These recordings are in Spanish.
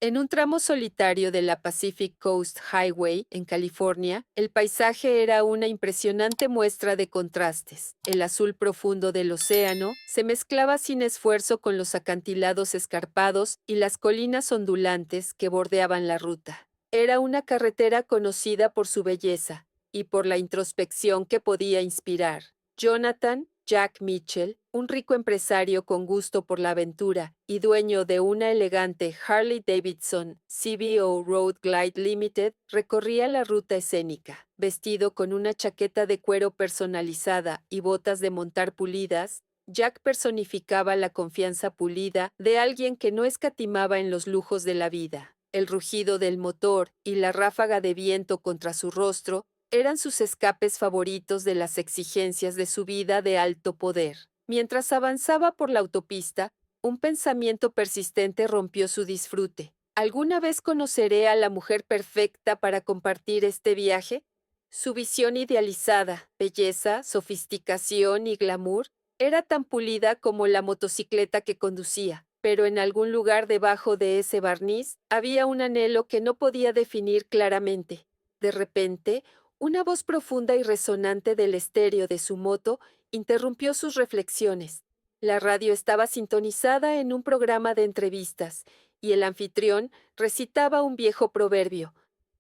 En un tramo solitario de la Pacific Coast Highway, en California, el paisaje era una impresionante muestra de contrastes. El azul profundo del océano se mezclaba sin esfuerzo con los acantilados escarpados y las colinas ondulantes que bordeaban la ruta. Era una carretera conocida por su belleza y por la introspección que podía inspirar. Jonathan Jack Mitchell, un rico empresario con gusto por la aventura y dueño de una elegante Harley-Davidson CVO Road Glide Limited, recorría la ruta escénica. Vestido con una chaqueta de cuero personalizada y botas de montar pulidas, Jack personificaba la confianza pulida de alguien que no escatimaba en los lujos de la vida. El rugido del motor y la ráfaga de viento contra su rostro eran sus escapes favoritos de las exigencias de su vida de alto poder. Mientras avanzaba por la autopista, un pensamiento persistente rompió su disfrute. ¿Alguna vez conoceré a la mujer perfecta para compartir este viaje? Su visión idealizada, belleza, sofisticación y glamour era tan pulida como la motocicleta que conducía, pero en algún lugar debajo de ese barniz había un anhelo que no podía definir claramente. De repente, una voz profunda y resonante del estéreo de su moto interrumpió sus reflexiones. La radio estaba sintonizada en un programa de entrevistas, y el anfitrión recitaba un viejo proverbio: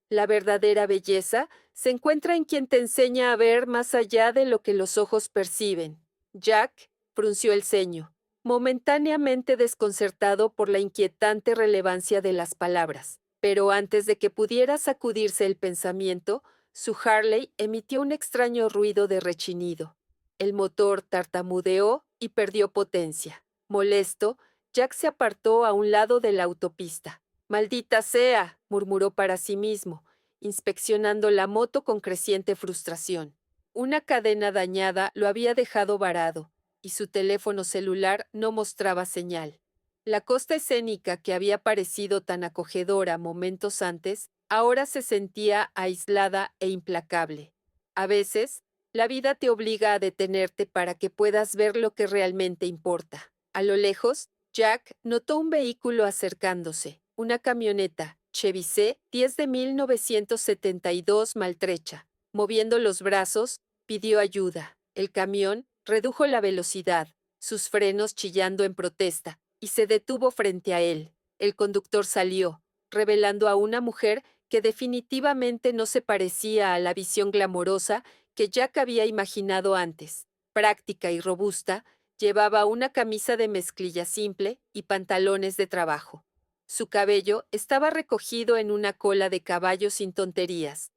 la verdadera belleza se encuentra en quien te enseña a ver más allá de lo que los ojos perciben. Jack frunció el ceño, momentáneamente desconcertado por la inquietante relevancia de las palabras. Pero antes de que pudiera sacudirse el pensamiento, su Harley emitió un extraño ruido de rechinido. El motor tartamudeó y perdió potencia. Molesto, Jack se apartó a un lado de la autopista. «Maldita sea», murmuró para sí mismo, inspeccionando la moto con creciente frustración. Una cadena dañada lo había dejado varado, y su teléfono celular no mostraba señal. La costa escénica que había parecido tan acogedora momentos antes, ahora se sentía aislada e implacable. A veces, la vida te obliga a detenerte para que puedas ver lo que realmente importa. A lo lejos, Jack notó un vehículo acercándose, una camioneta Chevy C10 de 1972 maltrecha. Moviendo los brazos, pidió ayuda. El camión redujo la velocidad, sus frenos chillando en protesta, y se detuvo frente a él. El conductor salió, revelando a una mujer que definitivamente no se parecía a la visión glamorosa que Jack había imaginado antes. Práctica y robusta, llevaba una camisa de mezclilla simple y pantalones de trabajo. Su cabello estaba recogido en una cola de caballo sin tonterías,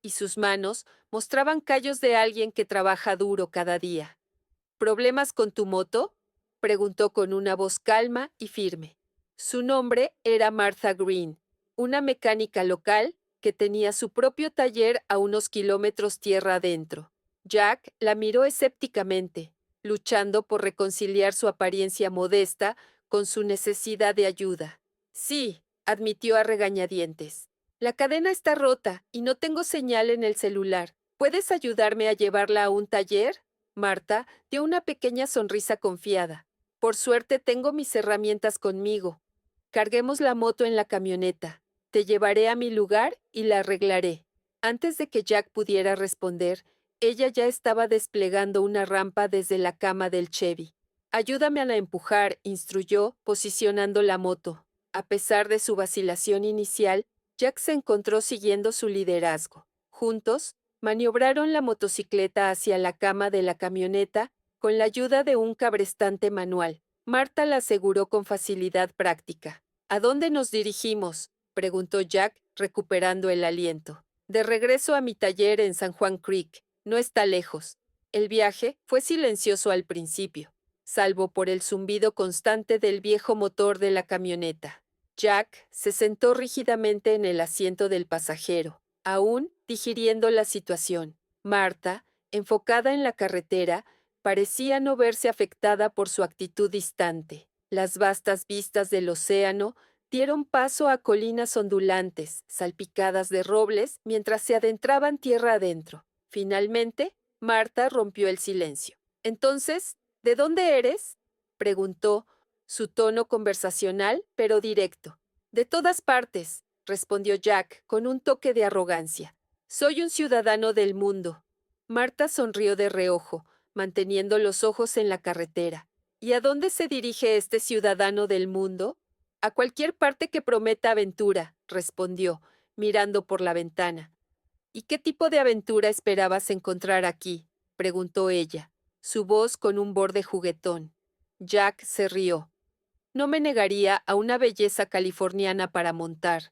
y sus manos mostraban callos de alguien que trabaja duro cada día. ¿Problemas con tu moto?, preguntó con una voz calma y firme. Su nombre era Martha Green, una mecánica local que tenía su propio taller a unos kilómetros tierra adentro. Jack la miró escépticamente, luchando por reconciliar su apariencia modesta con su necesidad de ayuda. Sí, admitió a regañadientes. La cadena está rota y no tengo señal en el celular. ¿Puedes ayudarme a llevarla a un taller? Marta dio una pequeña sonrisa confiada. Por suerte tengo mis herramientas conmigo. Carguemos la moto en la camioneta. Te llevaré a mi lugar y la arreglaré. Antes de que Jack pudiera responder, ella ya estaba desplegando una rampa desde la cama del Chevy. Ayúdame a la empujar, instruyó, posicionando la moto. A pesar de su vacilación inicial, Jack se encontró siguiendo su liderazgo. Juntos, maniobraron la motocicleta hacia la cama de la camioneta con la ayuda de un cabrestante manual. Marta la aseguró con facilidad práctica. ¿A dónde nos dirigimos?, preguntó Jack, recuperando el aliento. De regreso a mi taller en San Juan Creek. No está lejos. El viaje fue silencioso al principio, salvo por el zumbido constante del viejo motor de la camioneta. Jack se sentó rígidamente en el asiento del pasajero, aún digiriendo la situación. Marta, enfocada en la carretera, parecía no verse afectada por su actitud distante. Las vastas vistas del océano dieron paso a colinas ondulantes, salpicadas de robles, mientras se adentraban tierra adentro. Finalmente, Marta rompió el silencio. «Entonces, ¿de dónde eres?», preguntó, su tono conversacional, pero directo. De todas partes, respondió Jack con un toque de arrogancia. Soy un ciudadano del mundo. Marta sonrió de reojo, manteniendo los ojos en la carretera. ¿Y a dónde se dirige este ciudadano del mundo? A cualquier parte que prometa aventura, respondió, mirando por la ventana. ¿Y qué tipo de aventura esperabas encontrar aquí? Preguntó ella, su voz con un borde juguetón. Jack se rió. No me negaría a una belleza californiana para montar.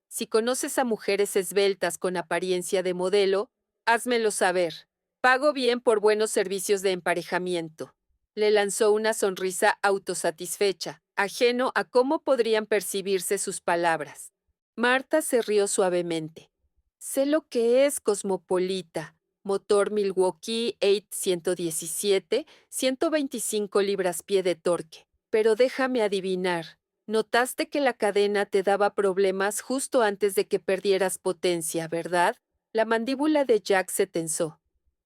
Si conoces a mujeres esbeltas con apariencia de modelo, házmelo saber. Pago bien por buenos servicios de emparejamiento. Le lanzó una sonrisa autosatisfecha, ajeno a cómo podrían percibirse sus palabras. Marta se rió suavemente. Sé lo que es cosmopolita. Motor Milwaukee 8-117, 125 libras-pie de torque. Pero déjame adivinar. Notaste que la cadena te daba problemas justo antes de que perdieras potencia, ¿verdad? La mandíbula de Jack se tensó.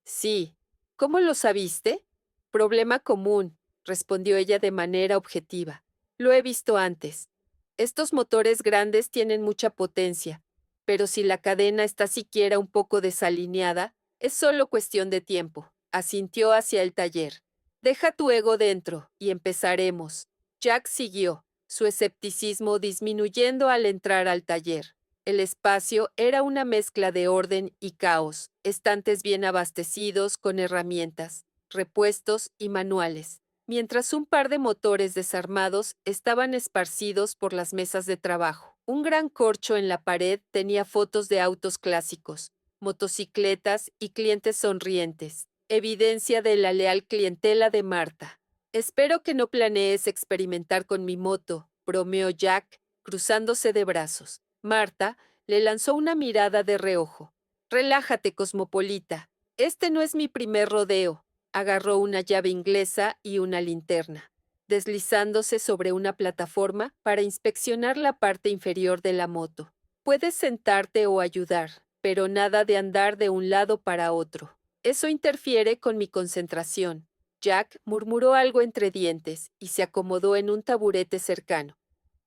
Sí. ¿Cómo lo sabiste? Problema común, respondió ella de manera objetiva. Lo he visto antes. Estos motores grandes tienen mucha potencia, pero si la cadena está siquiera un poco desalineada, es solo cuestión de tiempo. Asintió hacia el taller. Deja tu ego dentro y empezaremos. Jack siguió, su escepticismo disminuyendo al entrar al taller. El espacio era una mezcla de orden y caos, estantes bien abastecidos con herramientas, repuestos y manuales, mientras un par de motores desarmados estaban esparcidos por las mesas de trabajo. Un gran corcho en la pared tenía fotos de autos clásicos, motocicletas y clientes sonrientes, evidencia de la leal clientela de Marta. Espero que no planees experimentar con mi moto, bromeó Jack, cruzándose de brazos. Marta le lanzó una mirada de reojo. Relájate, cosmopolita. Este no es mi primer rodeo. Agarró una llave inglesa y una linterna, deslizándose sobre una plataforma para inspeccionar la parte inferior de la moto. Puedes sentarte o ayudar, pero nada de andar de un lado para otro. Eso interfiere con mi concentración. Jack murmuró algo entre dientes y se acomodó en un taburete cercano,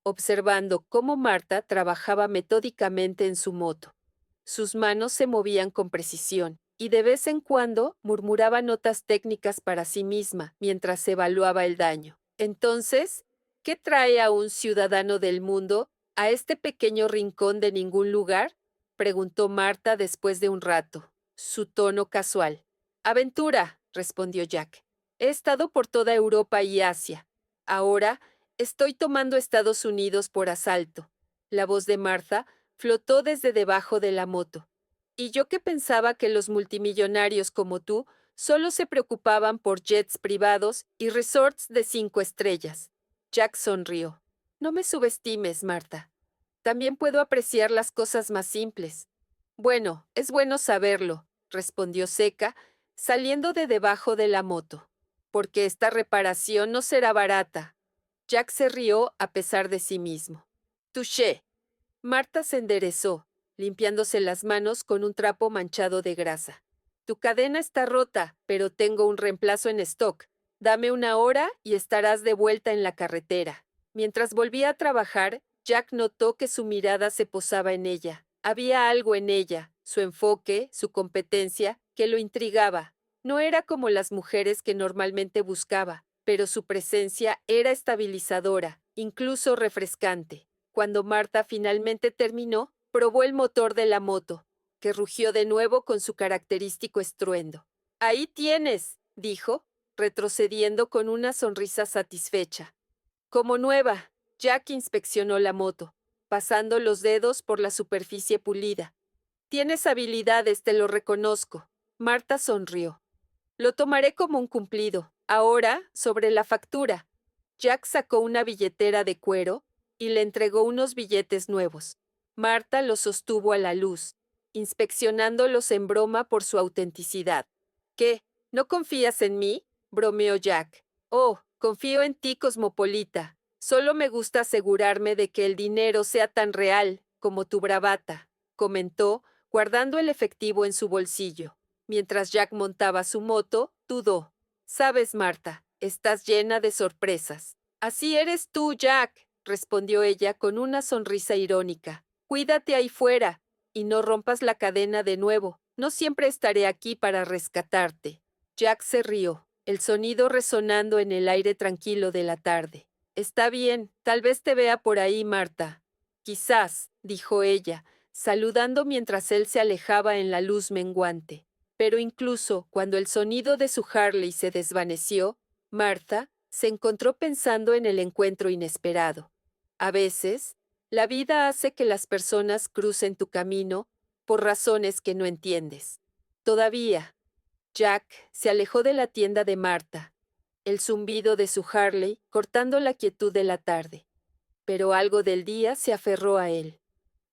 observando cómo Marta trabajaba metódicamente en su moto. Sus manos se movían con precisión, y de vez en cuando murmuraba notas técnicas para sí misma mientras evaluaba el daño. Entonces, ¿qué trae a un ciudadano del mundo a este pequeño rincón de ningún lugar? Preguntó Marta después de un rato, su tono casual. Aventura, respondió Jack. He estado por toda Europa y Asia. Ahora estoy tomando Estados Unidos por asalto. La voz de Martha flotó desde debajo de la moto. Y yo que pensaba que los multimillonarios como tú solo se preocupaban por jets privados y resorts de 5 estrellas. Jack sonrió. No me subestimes, Marta. También puedo apreciar las cosas más simples. Bueno, es bueno saberlo, respondió seca, saliendo de debajo de la moto. Porque esta reparación no será barata. Jack se rió a pesar de sí mismo. Touché. Marta se enderezó, limpiándose las manos con un trapo manchado de grasa. Tu cadena está rota, pero tengo un reemplazo en stock. Dame una hora y estarás de vuelta en la carretera. Mientras volvía a trabajar, Jack notó que su mirada se posaba en ella. Había algo en ella, su enfoque, su competencia, que lo intrigaba. No era como las mujeres que normalmente buscaba, pero su presencia era estabilizadora, incluso refrescante. Cuando Marta finalmente terminó, probó el motor de la moto, que rugió de nuevo con su característico estruendo. Ahí tienes, dijo, retrocediendo con una sonrisa satisfecha. Como nueva, Jack inspeccionó la moto, pasando los dedos por la superficie pulida. Tienes habilidades, te lo reconozco. Marta sonrió. Lo tomaré como un cumplido. Ahora, sobre la factura. Jack sacó una billetera de cuero y le entregó unos billetes nuevos. Marta los sostuvo a la luz, inspeccionándolos en broma por su autenticidad. ¿Qué? ¿No confías en mí? Bromeó Jack. Oh, confío en ti, cosmopolita. Solo me gusta asegurarme de que el dinero sea tan real como tu bravata, comentó, guardando el efectivo en su bolsillo. Mientras Jack montaba su moto, dudó. Sabes, Marta, estás llena de sorpresas. Así eres tú, Jack. respondió ella con una sonrisa irónica. Cuídate ahí fuera, y no rompas la cadena de nuevo. No siempre estaré aquí para rescatarte. Jack se rió, el sonido resonando en el aire tranquilo de la tarde. Está bien, tal vez te vea por ahí, Marta. Quizás, dijo ella, saludando mientras él se alejaba en la luz menguante. Pero incluso cuando el sonido de su Harley se desvaneció, Martha se encontró pensando en el encuentro inesperado. A veces, la vida hace que las personas crucen tu camino por razones que no entiendes. Todavía, Jack se alejó de la tienda de Martha, el zumbido de su Harley cortando la quietud de la tarde. Pero algo del día se aferró a él.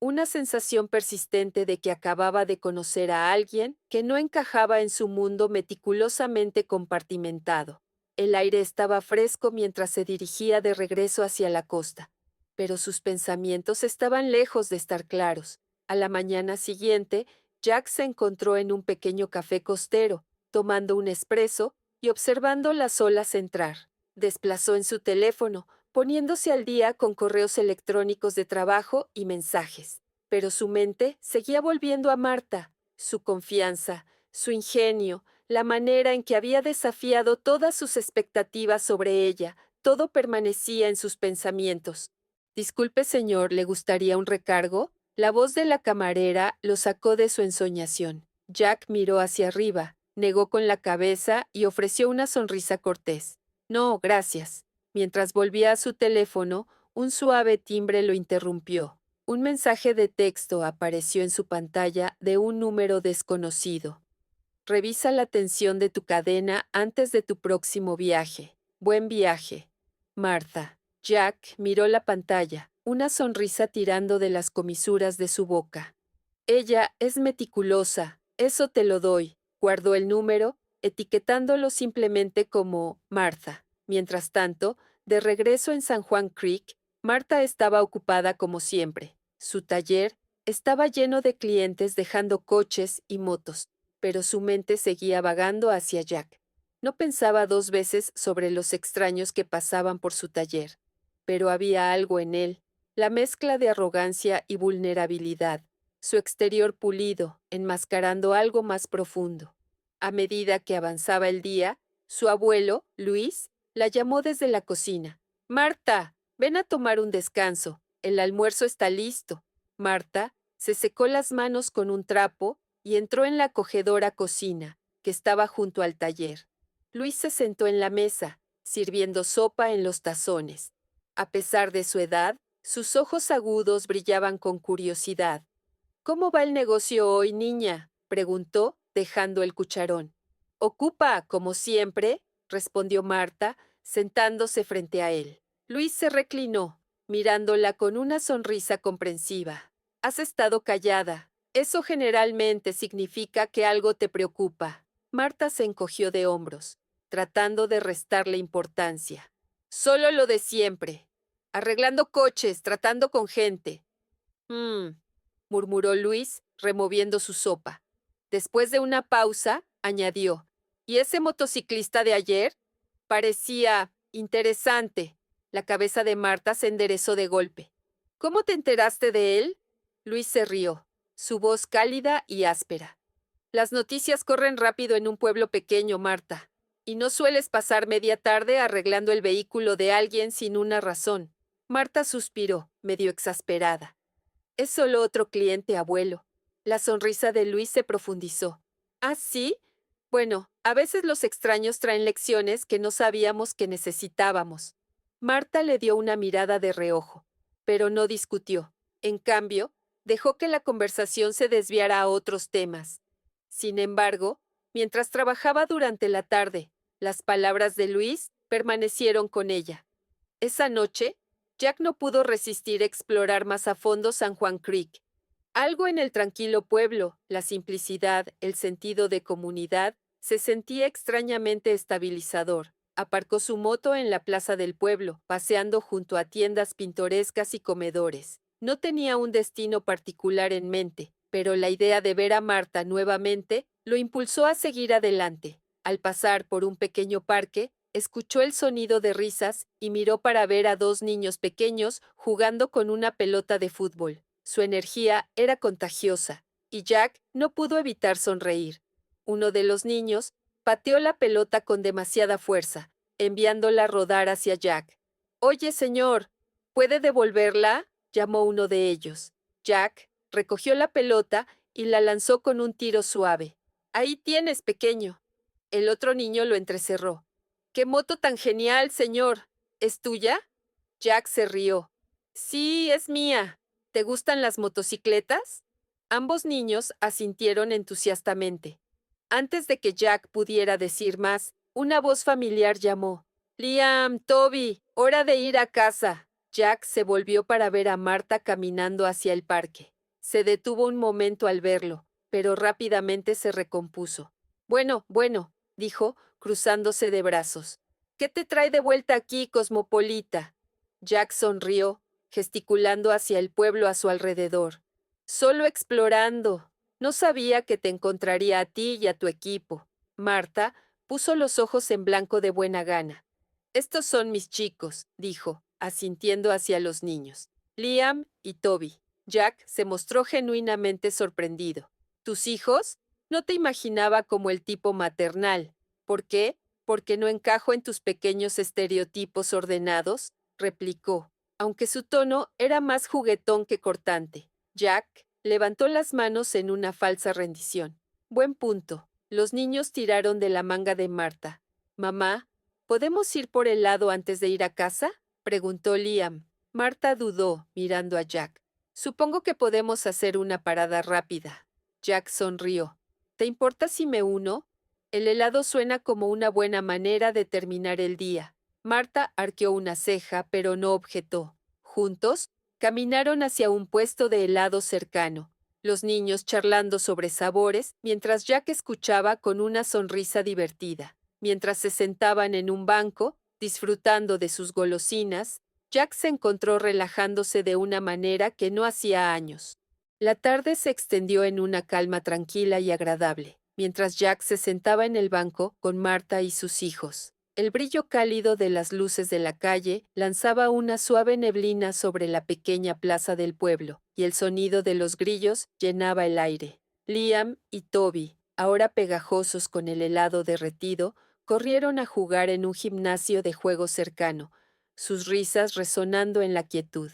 Una sensación persistente de que acababa de conocer a alguien que no encajaba en su mundo meticulosamente compartimentado. El aire estaba fresco mientras se dirigía de regreso hacia la costa, pero sus pensamientos estaban lejos de estar claros. A la mañana siguiente, Jack se encontró en un pequeño café costero, tomando un espresso y observando las olas entrar. Desplazó en su teléfono, poniéndose al día con correos electrónicos de trabajo y mensajes. Pero su mente seguía volviendo a Marta, su confianza, su ingenio, la manera en que había desafiado todas sus expectativas sobre ella, todo permanecía en sus pensamientos. Disculpe, señor, ¿le gustaría un recargo? La voz de la camarera lo sacó de su ensoñación. Jack miró hacia arriba, negó con la cabeza y ofreció una sonrisa cortés. No, gracias. Mientras volvía a su teléfono, un suave timbre lo interrumpió. Un mensaje de texto apareció en su pantalla de un número desconocido. Revisa la tensión de tu cadena antes de tu próximo viaje. Buen viaje. Martha. Jack miró la pantalla, una sonrisa tirando de las comisuras de su boca. Ella es meticulosa, eso te lo doy. Guardó el número, etiquetándolo simplemente como Martha. Mientras tanto, de regreso en San Juan Creek, Marta estaba ocupada como siempre. Su taller estaba lleno de clientes dejando coches y motos, pero su mente seguía vagando hacia Jack. No pensaba dos veces sobre los extraños que pasaban por su taller, pero había algo en él, la mezcla de arrogancia y vulnerabilidad, su exterior pulido, enmascarando algo más profundo. A medida que avanzaba el día, su abuelo, Luis, la llamó desde la cocina. Marta, ven a tomar un descanso. El almuerzo está listo. Marta se secó las manos con un trapo y entró en la acogedora cocina, que estaba junto al taller. Luis se sentó en la mesa, sirviendo sopa en los tazones. A pesar de su edad, sus ojos agudos brillaban con curiosidad. ¿Cómo va el negocio hoy, niña?, preguntó, dejando el cucharón. Ocupa, como siempre, respondió Marta, sentándose frente a él. Luis se reclinó, mirándola con una sonrisa comprensiva. Has estado callada. Eso generalmente significa que algo te preocupa. Marta se encogió de hombros, tratando de restarle importancia. Solo lo de siempre. Arreglando coches, tratando con gente. Murmuró Luis, removiendo su sopa. Después de una pausa, añadió, ¿y ese motociclista de ayer? Parecía interesante. La cabeza de Marta se enderezó de golpe. ¿Cómo te enteraste de él? Luis se rió, su voz cálida y áspera. Las noticias corren rápido en un pueblo pequeño, Marta, y no sueles pasar media tarde arreglando el vehículo de alguien sin una razón. Marta suspiró, medio exasperada. Es solo otro cliente, abuelo. La sonrisa de Luis se profundizó. ¿Ah, sí? Bueno, a veces los extraños traen lecciones que no sabíamos que necesitábamos. Marta le dio una mirada de reojo, pero no discutió. En cambio, dejó que la conversación se desviara a otros temas. Sin embargo, mientras trabajaba durante la tarde, las palabras de Luis permanecieron con ella. Esa noche, Jack no pudo resistir explorar más a fondo San Juan Creek. Algo en el tranquilo pueblo, la simplicidad, el sentido de comunidad, se sentía extrañamente estabilizador. Aparcó su moto en la plaza del pueblo, paseando junto a tiendas pintorescas y comedores. No tenía un destino particular en mente, pero la idea de ver a Marta nuevamente lo impulsó a seguir adelante. Al pasar por un pequeño parque, escuchó el sonido de risas y miró para ver a dos niños pequeños jugando con una pelota de fútbol. Su energía era contagiosa, y Jack no pudo evitar sonreír. Uno de los niños pateó la pelota con demasiada fuerza, enviándola a rodar hacia Jack. «Oye, señor, ¿puede devolverla?», llamó uno de ellos. Jack recogió la pelota y la lanzó con un tiro suave. «Ahí tienes, pequeño». El otro niño lo entrecerró. «¡Qué moto tan genial, señor! ¿Es tuya?». Jack se rió. «Sí, es mía. ¿Te gustan las motocicletas?». Ambos niños asintieron entusiastamente. Antes de que Jack pudiera decir más, una voz familiar llamó. «Liam, Toby, hora de ir a casa». Jack se volvió para ver a Marta caminando hacia el parque. Se detuvo un momento al verlo, pero rápidamente se recompuso. «Bueno, bueno», dijo, cruzándose de brazos. «¿Qué te trae de vuelta aquí, cosmopolita?». Jack sonrió, gesticulando hacia el pueblo a su alrededor. «Solo explorando. No sabía que te encontraría a ti y a tu equipo». Marta puso los ojos en blanco de buena gana. «Estos son mis chicos», dijo, asintiendo hacia los niños. «Liam y Toby». Jack se mostró genuinamente sorprendido. «¿Tus hijos? No te imaginaba como el tipo maternal». «¿Por qué? ¿Porque no encajo en tus pequeños estereotipos ordenados?», replicó, aunque su tono era más juguetón que cortante. Jack levantó las manos en una falsa rendición. «Buen punto». Los niños tiraron de la manga de Marta. «Mamá, ¿podemos ir por helado antes de ir a casa?», preguntó Liam. Marta dudó, mirando a Jack. «Supongo que podemos hacer una parada rápida». Jack sonrió. «¿Te importa si me uno? El helado suena como una buena manera de terminar el día». Marta arqueó una ceja, pero no objetó. Juntos, caminaron hacia un puesto de helado cercano, los niños charlando sobre sabores, mientras Jack escuchaba con una sonrisa divertida. Mientras se sentaban en un banco, disfrutando de sus golosinas, Jack se encontró relajándose de una manera que no hacía años. La tarde se extendió en una calma tranquila y agradable, mientras Jack se sentaba en el banco con Marta y sus hijos. El brillo cálido de las luces de la calle lanzaba una suave neblina sobre la pequeña plaza del pueblo, y el sonido de los grillos llenaba el aire. Liam y Toby, ahora pegajosos con el helado derretido, corrieron a jugar en un gimnasio de juego cercano, sus risas resonando en la quietud.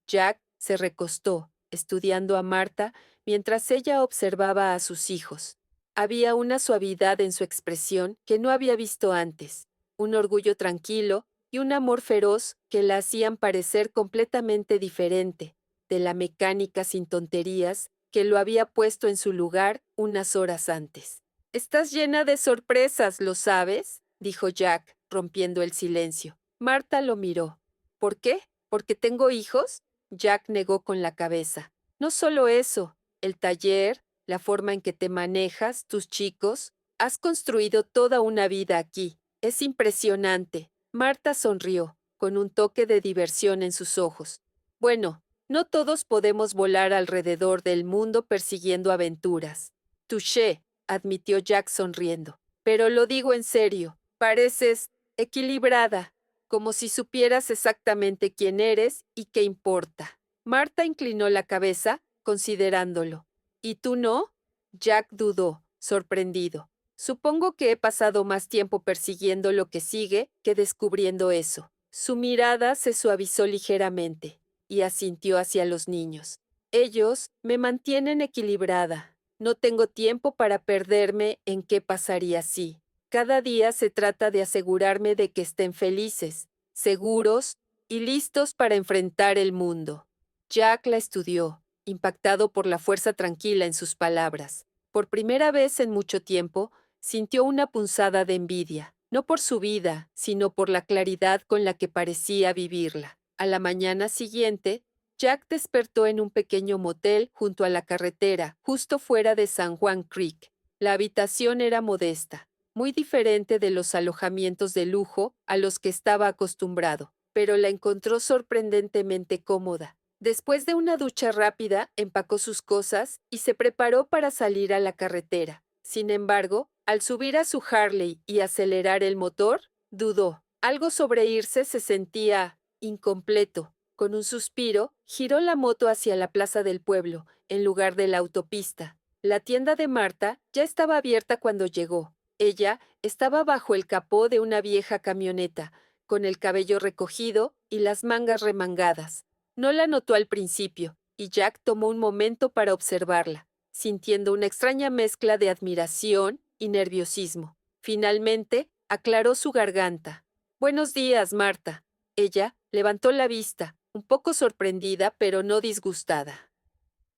Jack se recostó, estudiando a Marta, mientras ella observaba a sus hijos. Había una suavidad en su expresión que no había visto antes, un orgullo tranquilo y un amor feroz que la hacían parecer completamente diferente de la mecánica sin tonterías que lo había puesto en su lugar unas horas antes. «Estás llena de sorpresas, ¿lo sabes?», dijo Jack, rompiendo el silencio. Marta lo miró. «¿Por qué? ¿Porque tengo hijos?». Jack negó con la cabeza. «No solo eso, el taller, la forma en que te manejas, tus chicos. Has construido toda una vida aquí. Es impresionante». Marta sonrió, con un toque de diversión en sus ojos. «Bueno, no todos podemos volar alrededor del mundo persiguiendo aventuras». «Touché», admitió Jack sonriendo. «Pero lo digo en serio, pareces equilibrada, como si supieras exactamente quién eres y qué importa». Marta inclinó la cabeza, considerándolo. «¿Y tú no?». Jack dudó, sorprendido. «Supongo que he pasado más tiempo persiguiendo lo que sigue que descubriendo eso». Su mirada se suavizó ligeramente y asintió hacia los niños. «Ellos me mantienen equilibrada. No tengo tiempo para perderme en qué pasaría si. Cada día se trata de asegurarme de que estén felices, seguros y listos para enfrentar el mundo». Jack la estudió, impactado por la fuerza tranquila en sus palabras. Por primera vez en mucho tiempo, sintió una punzada de envidia, no por su vida, sino por la claridad con la que parecía vivirla. A la mañana siguiente, Jack despertó en un pequeño motel junto a la carretera, justo fuera de San Juan Creek. La habitación era modesta, muy diferente de los alojamientos de lujo a los que estaba acostumbrado, pero la encontró sorprendentemente cómoda. Después de una ducha rápida, empacó sus cosas y se preparó para salir a la carretera. Sin embargo, al subir a su Harley y acelerar el motor, Dudó. Algo sobre irse se sentía incompleto. Con un suspiro, giró la moto hacia la plaza del pueblo, en lugar de la autopista. La tienda de Marta ya estaba abierta cuando llegó. Ella estaba bajo el capó de una vieja camioneta, con el cabello recogido y las mangas remangadas. No la notó al principio, y Jack tomó un momento para observarla, sintiendo una extraña mezcla de admiración y nerviosismo. Finalmente, aclaró su garganta. Buenos días, Marta. Ella levantó la vista, un poco sorprendida, pero no disgustada.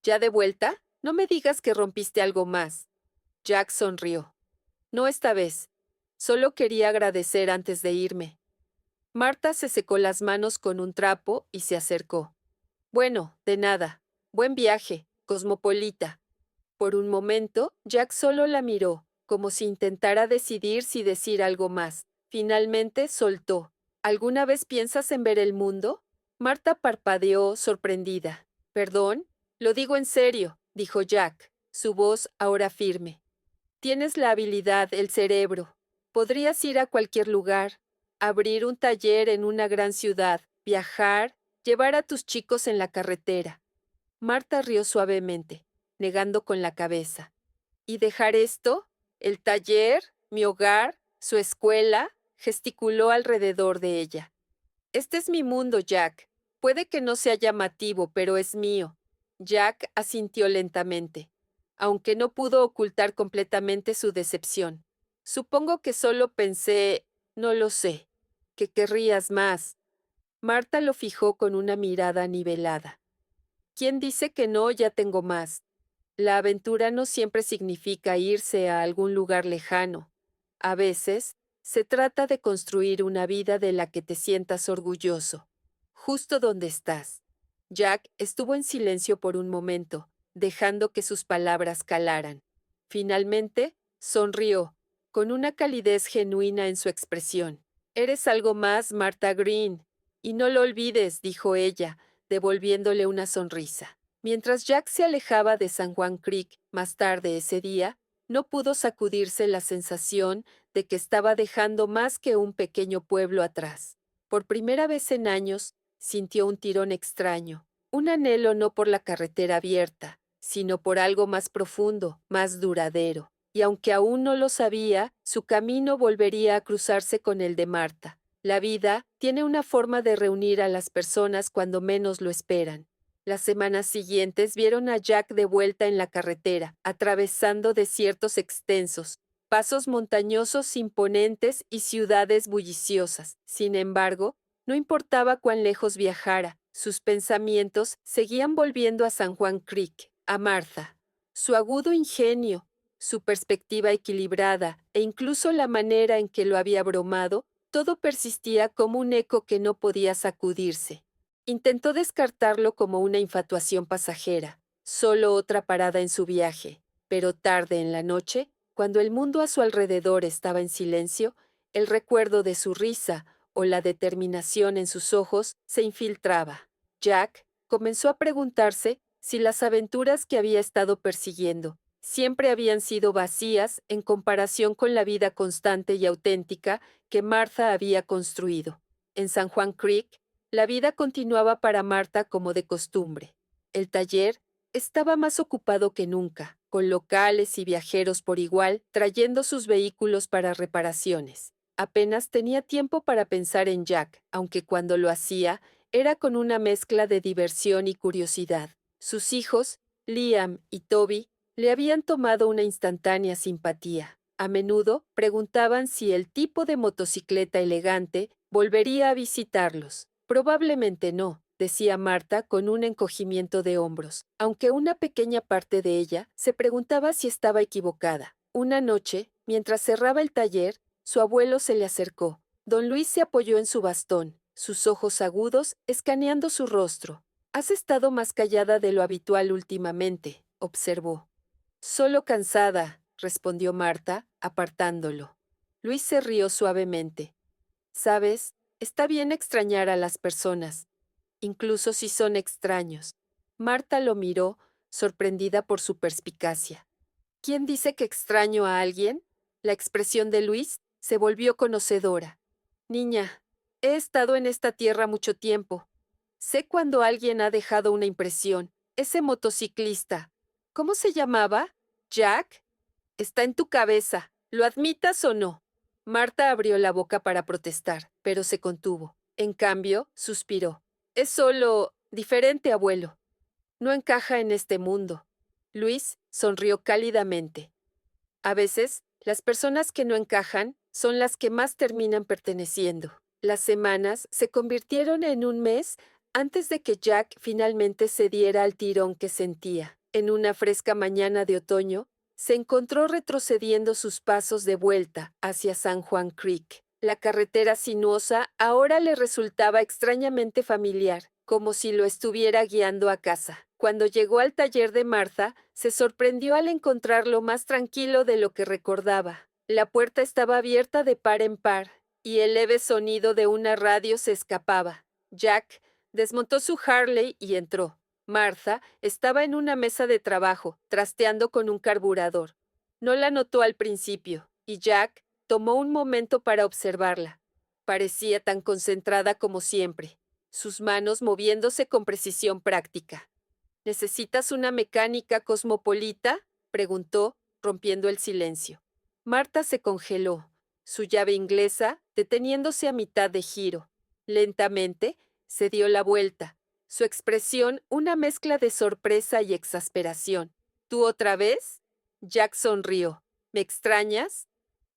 ¿Ya de vuelta? No me digas que rompiste algo más. Jack sonrió. No esta vez. Solo quería agradecer antes de irme. Marta se secó las manos con un trapo y se acercó. Bueno, de nada. Buen viaje, cosmopolita. Por un momento, Jack solo la miró, como si intentara decidir si decir algo más. Finalmente soltó. ¿Alguna vez piensas en ver el mundo? Marta parpadeó, sorprendida. Perdón, lo digo en serio, dijo Jack, su voz ahora firme. Tienes la habilidad, el cerebro. Podrías ir a cualquier lugar, abrir un taller en una gran ciudad, viajar, llevar a tus chicos en la carretera. Marta rió suavemente, negando con la cabeza. ¿Y dejar esto? ¿El taller? ¿Mi hogar? ¿Su escuela? Gesticuló alrededor de ella. Este es mi mundo, Jack. Puede que no sea llamativo, pero es mío. Jack asintió lentamente, aunque no pudo ocultar completamente su decepción. Supongo que solo pensé, no lo sé, que querrías más. Marta lo fijó con una mirada nivelada. ¿Quién dice que no, ya tengo más? La aventura no siempre significa irse a algún lugar lejano. A veces, se trata de construir una vida de la que te sientas orgulloso, justo donde estás. Jack estuvo en silencio por un momento, dejando que sus palabras calaran. Finalmente, sonrió, con una calidez genuina en su expresión. Eres algo más, Martha Green. Y no lo olvides, dijo ella, devolviéndole una sonrisa. Mientras Jack se alejaba de San Juan Creek más tarde ese día, no pudo sacudirse la sensación de que estaba dejando más que un pequeño pueblo atrás. Por primera vez en años, sintió un tirón extraño, un anhelo no por la carretera abierta, sino por algo más profundo, más duradero. Y aunque aún no lo sabía, su camino volvería a cruzarse con el de Marta. La vida tiene una forma de reunir a las personas cuando menos lo esperan. Las semanas siguientes vieron a Jack de vuelta en la carretera, atravesando desiertos extensos, pasos montañosos imponentes y ciudades bulliciosas. Sin embargo, no importaba cuán lejos viajara, sus pensamientos seguían volviendo a San Juan Creek, a Martha. Su agudo ingenio, su perspectiva equilibrada e incluso la manera en que lo había bromado, todo persistía como un eco que no podía sacudirse. Intentó descartarlo como una infatuación pasajera, solo otra parada en su viaje, pero tarde en la noche, cuando el mundo a su alrededor estaba en silencio, el recuerdo de su risa o la determinación en sus ojos se infiltraba. Jack comenzó a preguntarse si las aventuras que había estado persiguiendo siempre habían sido vacías en comparación con la vida constante y auténtica que Martha había construido. En San Juan Creek, la vida continuaba para Marta como de costumbre. El taller estaba más ocupado que nunca, con locales y viajeros por igual trayendo sus vehículos para reparaciones. Apenas tenía tiempo para pensar en Jack, aunque cuando lo hacía era con una mezcla de diversión y curiosidad. Sus hijos, Liam y Toby, le habían tomado una instantánea simpatía. A menudo preguntaban si el tipo de motocicleta elegante volvería a visitarlos. Probablemente no, decía Marta con un encogimiento de hombros, aunque una pequeña parte de ella se preguntaba si estaba equivocada. Una noche, mientras cerraba el taller, su abuelo se le acercó. Don Luis se apoyó en su bastón, sus ojos agudos escaneando su rostro. Has estado más callada de lo habitual últimamente, observó. Solo cansada, respondió Marta, apartándolo. Luis se rió suavemente. Sabes, está bien extrañar a las personas, incluso si son extraños. Marta lo miró, sorprendida por su perspicacia. ¿Quién dice que extraño a alguien? La expresión de Luis se volvió conocedora. Niña, he estado en esta tierra mucho tiempo. Sé cuando alguien ha dejado una impresión. Ese motociclista. ¿Cómo se llamaba? ¿Jack? Está en tu cabeza. ¿Lo admitas o no? Marta abrió la boca para protestar, pero se contuvo. En cambio, suspiró. Es solo diferente, abuelo. No encaja en este mundo. Luis sonrió cálidamente. A veces, las personas que no encajan son las que más terminan perteneciendo. Las semanas se convirtieron en un mes antes de que Jack finalmente se diera al tirón que sentía. En una fresca mañana de otoño, se encontró retrocediendo sus pasos de vuelta hacia San Juan Creek. La carretera sinuosa ahora le resultaba extrañamente familiar, como si lo estuviera guiando a casa. Cuando llegó al taller de Martha, se sorprendió al encontrarlo más tranquilo de lo que recordaba. La puerta estaba abierta de par en par, y el leve sonido de una radio se escapaba. Jack desmontó su Harley y entró. Martha estaba en una mesa de trabajo, trasteando con un carburador. No la notó al principio, y Jack tomó un momento para observarla. Parecía tan concentrada como siempre, sus manos moviéndose con precisión práctica. ¿Necesitas una mecánica cosmopolita? Preguntó, rompiendo el silencio. Marta se congeló, su llave inglesa deteniéndose a mitad de giro. Lentamente se dio la vuelta, su expresión una mezcla de sorpresa y exasperación. ¿Tú otra vez? Jack sonrió. ¿Me extrañas?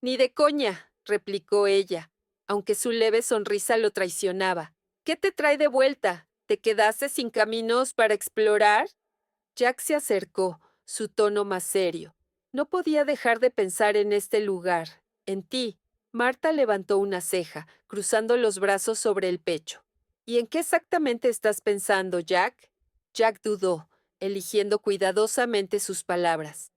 Ni de coña, replicó ella, aunque su leve sonrisa lo traicionaba. ¿Qué te trae de vuelta? ¿Te quedaste sin caminos para explorar? Jack se acercó, su tono más serio. No podía dejar de pensar en este lugar, en ti. Marta levantó una ceja, cruzando los brazos sobre el pecho. ¿Y en qué exactamente estás pensando, Jack? Jack dudó, eligiendo cuidadosamente sus palabras.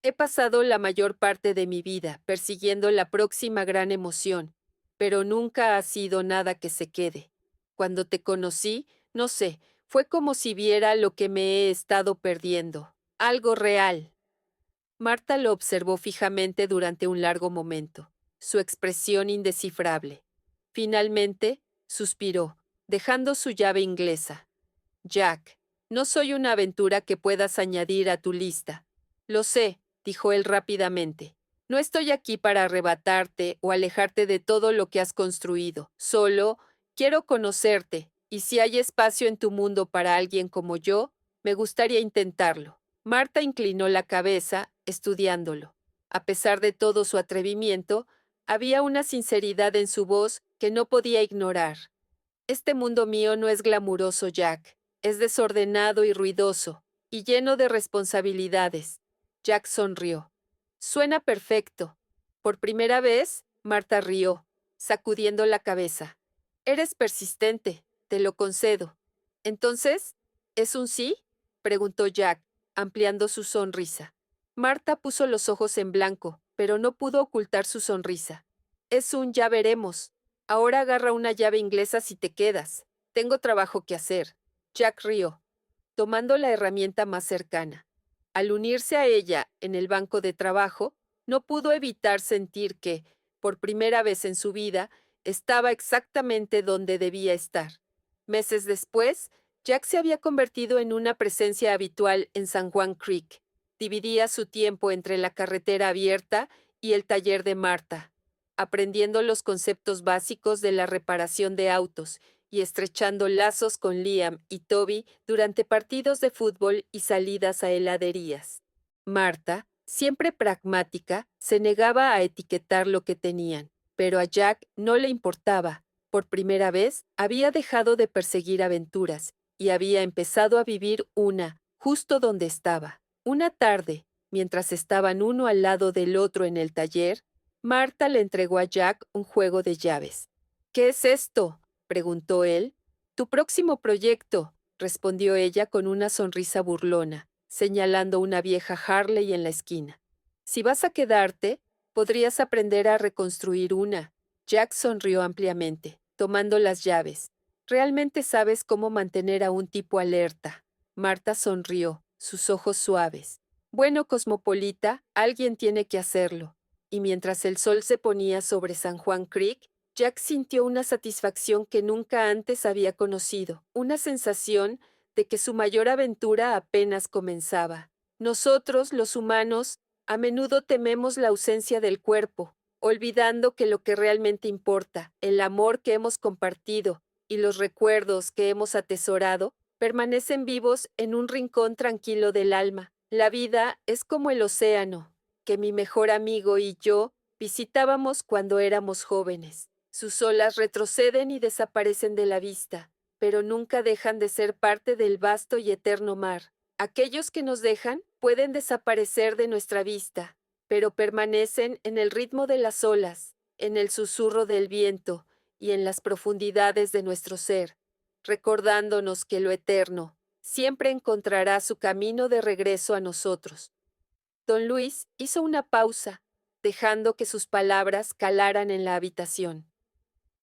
He pasado la mayor parte de mi vida persiguiendo la próxima gran emoción, pero nunca ha sido nada que se quede. Cuando te conocí, no sé, fue como si viera lo que me he estado perdiendo, algo real. Marta lo observó fijamente durante un largo momento, su expresión indescifrable. Finalmente, suspiró, dejando su llave inglesa. Jack, no soy una aventura que puedas añadir a tu lista. Lo sé, dijo él rápidamente. No estoy aquí para arrebatarte o alejarte de todo lo que has construido. Solo quiero conocerte, y si hay espacio en tu mundo para alguien como yo, me gustaría intentarlo. Marta inclinó la cabeza, estudiándolo. A pesar de todo su atrevimiento, había una sinceridad en su voz que no podía ignorar. Este mundo mío no es glamuroso, Jack. Es desordenado y ruidoso, y lleno de responsabilidades. Jack sonrió. Suena perfecto. Por primera vez, Marta rió, sacudiendo la cabeza. Eres persistente, te lo concedo. Entonces, ¿es un sí? Preguntó Jack, ampliando su sonrisa. Marta puso los ojos en blanco, pero no pudo ocultar su sonrisa. Es un ya veremos. Ahora agarra una llave inglesa si te quedas. Tengo trabajo que hacer. Jack rió, tomando la herramienta más cercana. Al unirse a ella en el banco de trabajo, no pudo evitar sentir que, por primera vez en su vida, estaba exactamente donde debía estar. Meses después, Jack se había convertido en una presencia habitual en San Juan Creek. Dividía su tiempo entre la carretera abierta y el taller de Marta, aprendiendo los conceptos básicos de la reparación de autos y estrechando lazos con Liam y Toby durante partidos de fútbol y salidas a heladerías. Marta, siempre pragmática, se negaba a etiquetar lo que tenían, pero a Jack no le importaba. Por primera vez, había dejado de perseguir aventuras y había empezado a vivir una, justo donde estaba. Una tarde, mientras estaban uno al lado del otro en el taller, Marta le entregó a Jack un juego de llaves. ¿Qué es esto?, preguntó él. Tu próximo proyecto, respondió ella con una sonrisa burlona, señalando una vieja Harley en la esquina. Si vas a quedarte, podrías aprender a reconstruir una. Jack sonrió ampliamente, tomando las llaves. Realmente sabes cómo mantener a un tipo alerta. Marta sonrió, sus ojos suaves. Bueno, cosmopolita, alguien tiene que hacerlo. Y mientras el sol se ponía sobre San Juan Creek, Jack sintió una satisfacción que nunca antes había conocido, una sensación de que su mayor aventura apenas comenzaba. Nosotros, los humanos, a menudo tememos la ausencia del cuerpo, olvidando que lo que realmente importa, el amor que hemos compartido y los recuerdos que hemos atesorado, permanecen vivos en un rincón tranquilo del alma. La vida es como el océano, que mi mejor amigo y yo visitábamos cuando éramos jóvenes. Sus olas retroceden y desaparecen de la vista, pero nunca dejan de ser parte del vasto y eterno mar. Aquellos que nos dejan pueden desaparecer de nuestra vista, pero permanecen en el ritmo de las olas, en el susurro del viento y en las profundidades de nuestro ser, recordándonos que lo eterno siempre encontrará su camino de regreso a nosotros. Don Luis hizo una pausa, dejando que sus palabras calaran en la habitación.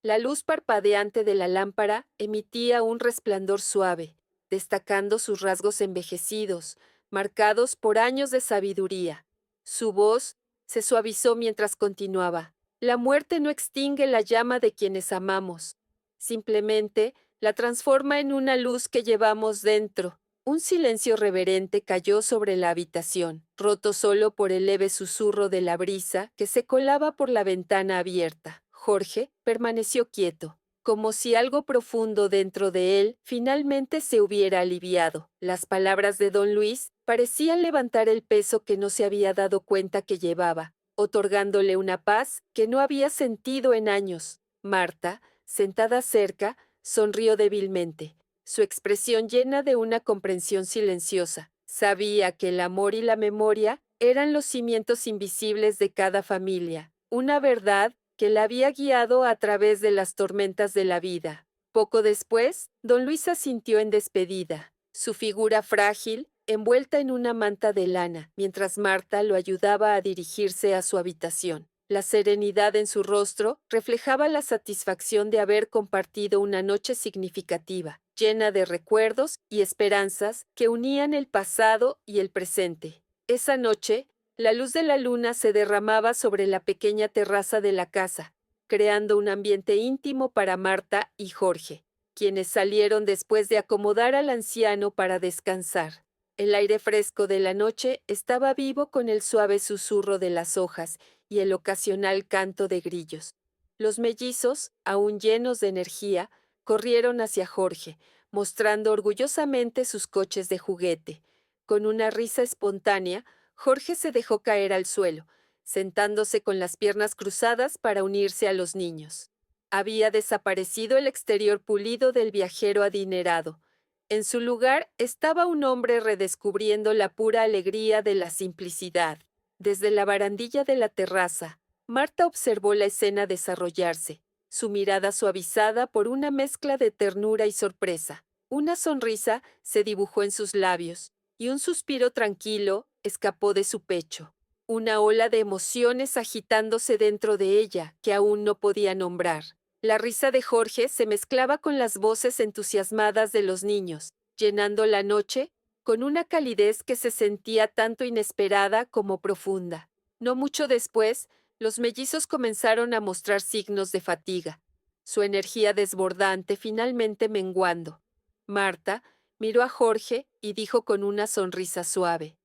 La luz parpadeante de la lámpara emitía un resplandor suave, destacando sus rasgos envejecidos, marcados por años de sabiduría. Su voz se suavizó mientras continuaba. La muerte no extingue la llama de quienes amamos, simplemente la transforma en una luz que llevamos dentro. Un silencio reverente cayó sobre la habitación, roto solo por el leve susurro de la brisa que se colaba por la ventana abierta. Jorge permaneció quieto, como si algo profundo dentro de él finalmente se hubiera aliviado. Las palabras de don Luis parecían levantar el peso que no se había dado cuenta que llevaba, otorgándole una paz que no había sentido en años. Marta, sentada cerca, sonrió débilmente, su expresión llena de una comprensión silenciosa. Sabía que el amor y la memoria eran los cimientos invisibles de cada familia, una verdad que la había guiado a través de las tormentas de la vida. Poco después, don Luis asintió en despedida, su figura frágil, envuelta en una manta de lana, mientras Marta lo ayudaba a dirigirse a su habitación. La serenidad en su rostro reflejaba la satisfacción de haber compartido una noche significativa, llena de recuerdos y esperanzas que unían el pasado y el presente. Esa noche, la luz de la luna se derramaba sobre la pequeña terraza de la casa, creando un ambiente íntimo para Marta y Jorge, quienes salieron después de acomodar al anciano para descansar. El aire fresco de la noche estaba vivo con el suave susurro de las hojas y el ocasional canto de grillos. Los mellizos, aún llenos de energía, corrieron hacia Jorge, mostrando orgullosamente sus coches de juguete. Con una risa espontánea, Jorge se dejó caer al suelo, sentándose con las piernas cruzadas para unirse a los niños. Había desaparecido el exterior pulido del viajero adinerado. En su lugar estaba un hombre redescubriendo la pura alegría de la simplicidad. Desde la barandilla de la terraza, Marta observó la escena desarrollarse, su mirada suavizada por una mezcla de ternura y sorpresa. Una sonrisa se dibujó en sus labios, y un suspiro tranquilo escapó de su pecho. Una ola de emociones agitándose dentro de ella que aún no podía nombrar. La risa de Jorge se mezclaba con las voces entusiasmadas de los niños, llenando la noche con una calidez que se sentía tanto inesperada como profunda. No mucho después, los mellizos comenzaron a mostrar signos de fatiga, su energía desbordante finalmente menguando. Marta miró a Jorge y dijo con una sonrisa suave: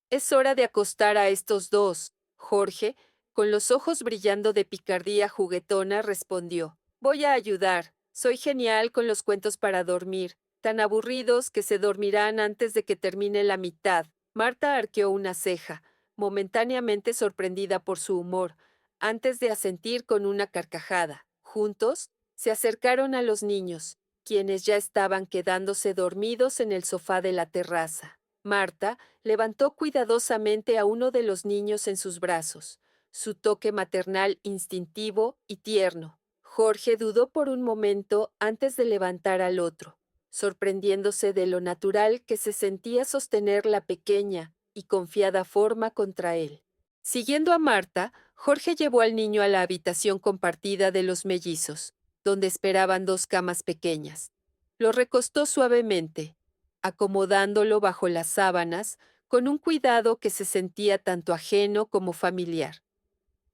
«Es hora de acostar a estos dos». Jorge, con los ojos brillando de picardía juguetona, respondió: «Voy a ayudar. Soy genial con los cuentos para dormir, tan aburridos que se dormirán antes de que termine la mitad». Marta arqueó una ceja, momentáneamente sorprendida por su humor, antes de asentir con una carcajada. Juntos, se acercaron a los niños, quienes ya estaban quedándose dormidos en el sofá de la terraza. Marta levantó cuidadosamente a uno de los niños en sus brazos, su toque maternal instintivo y tierno. Jorge dudó por un momento antes de levantar al otro, sorprendiéndose de lo natural que se sentía sostener la pequeña y confiada forma contra él. Siguiendo a Marta, Jorge llevó al niño a la habitación compartida de los mellizos, donde esperaban dos camas pequeñas. Lo recostó suavemente, acomodándolo bajo las sábanas con un cuidado que se sentía tanto ajeno como familiar.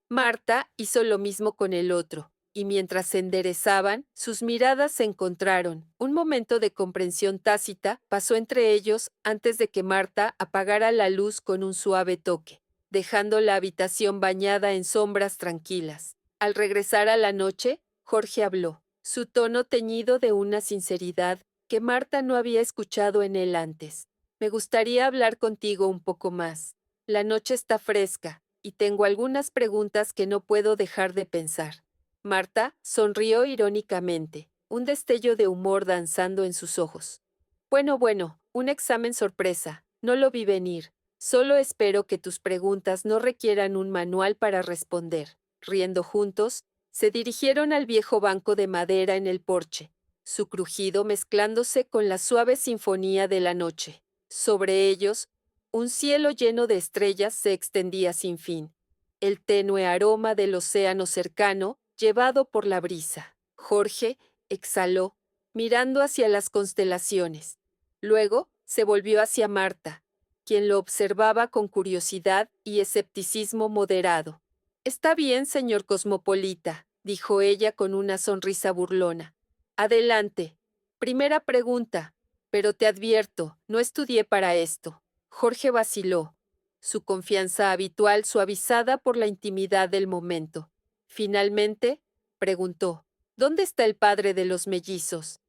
Marta hizo lo mismo con el otro, y mientras se enderezaban, sus miradas se encontraron. Un momento de comprensión tácita pasó entre ellos antes de que Marta apagara la luz con un suave toque, dejando la habitación bañada en sombras tranquilas. Al regresar a la noche, Jorge habló, su tono teñido de una sinceridad que Marta no había escuchado en él antes. Me gustaría hablar contigo un poco más. La noche está fresca, y tengo algunas preguntas que no puedo dejar de pensar. Marta sonrió irónicamente, un destello de humor danzando en sus ojos. Bueno, un examen sorpresa. No lo vi venir. Solo espero que tus preguntas no requieran un manual para responder. Riendo juntos, se dirigieron al viejo banco de madera en el porche, su crujido mezclándose con la suave sinfonía de la noche. Sobre ellos, un cielo lleno de estrellas se extendía sin fin. El tenue aroma del océano cercano, llevado por la brisa. Jorge exhaló, mirando hacia las constelaciones. Luego se volvió hacia Marta, quien lo observaba con curiosidad y escepticismo moderado. Está bien, señor cosmopolita, dijo ella con una sonrisa burlona. Adelante. Primera pregunta. Pero te advierto, no estudié para esto. Jorge vaciló, su confianza habitual suavizada por la intimidad del momento. Finalmente, preguntó, ¿dónde está el padre de los mellizos?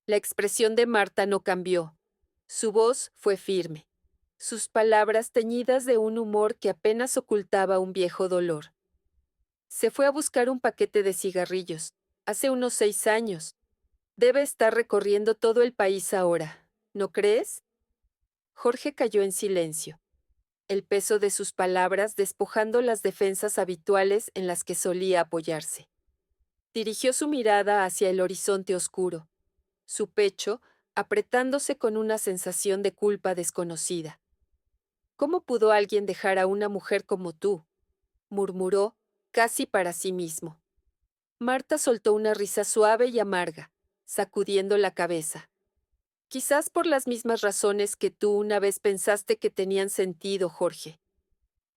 La expresión de Marta no cambió. Su voz fue firme, sus palabras teñidas de un humor que apenas ocultaba un viejo dolor. Se fue a buscar un paquete de cigarrillos, hace unos 6 años. Debe estar recorriendo todo el país ahora, ¿no crees? Jorge cayó en silencio, el peso de sus palabras despojando las defensas habituales en las que solía apoyarse. Dirigió su mirada hacia el horizonte oscuro, su pecho apretándose con una sensación de culpa desconocida. ¿Cómo pudo alguien dejar a una mujer como tú? Murmuró, casi para sí mismo. Marta soltó una risa suave y amarga, sacudiendo la cabeza. Quizás por las mismas razones que tú una vez pensaste que tenían sentido, Jorge.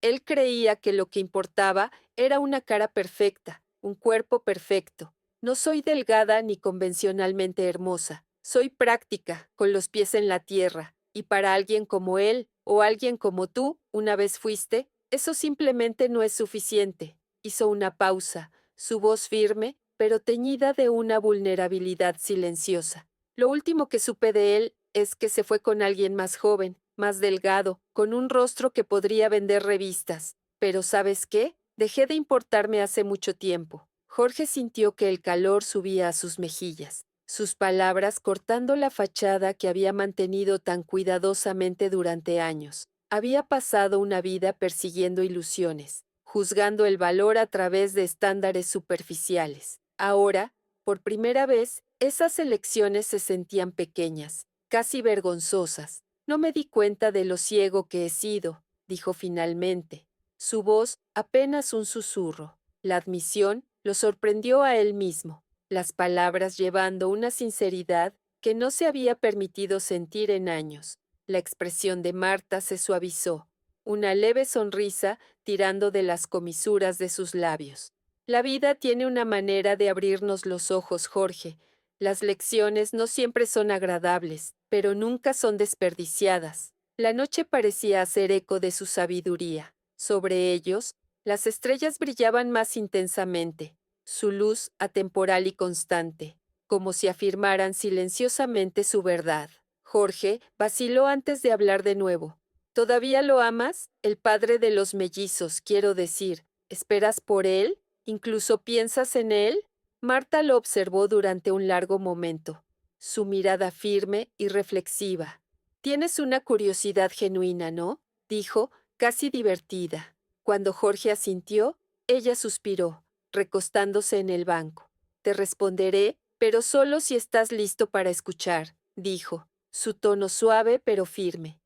Él creía que lo que importaba era una cara perfecta, un cuerpo perfecto. No soy delgada ni convencionalmente hermosa. Soy práctica, con los pies en la tierra, y para alguien como él, o alguien como tú, una vez fuiste, eso simplemente no es suficiente. Hizo una pausa, su voz firme, pero teñida de una vulnerabilidad silenciosa. Lo último que supe de él es que se fue con alguien más joven, más delgado, con un rostro que podría vender revistas. Pero ¿sabes qué? Dejé de importarme hace mucho tiempo. Jorge sintió que el calor subía a sus mejillas, sus palabras cortando la fachada que había mantenido tan cuidadosamente durante años. Había pasado una vida persiguiendo ilusiones, juzgando el valor a través de estándares superficiales. Ahora, por primera vez, esas elecciones se sentían pequeñas, casi vergonzosas. No me di cuenta de lo ciego que he sido, dijo finalmente. Su voz apenas un susurro. La admisión lo sorprendió a él mismo, las palabras llevando una sinceridad que no se había permitido sentir en años. La expresión de Marta se suavizó, una leve sonrisa tirando de las comisuras de sus labios. La vida tiene una manera de abrirnos los ojos, Jorge. Las lecciones no siempre son agradables, pero nunca son desperdiciadas. La noche parecía hacer eco de su sabiduría. Sobre ellos, las estrellas brillaban más intensamente, su luz atemporal y constante, como si afirmaran silenciosamente su verdad. Jorge vaciló antes de hablar de nuevo. ¿Todavía lo amas? El padre de los mellizos, quiero decir. ¿Esperas por él? ¿Incluso piensas en él? Marta lo observó durante un largo momento, su mirada firme y reflexiva. Tienes una curiosidad genuina, ¿no? Dijo, casi divertida. Cuando Jorge asintió, ella suspiró, recostándose en el banco. Te responderé, pero solo si estás listo para escuchar, dijo, su tono suave pero firme.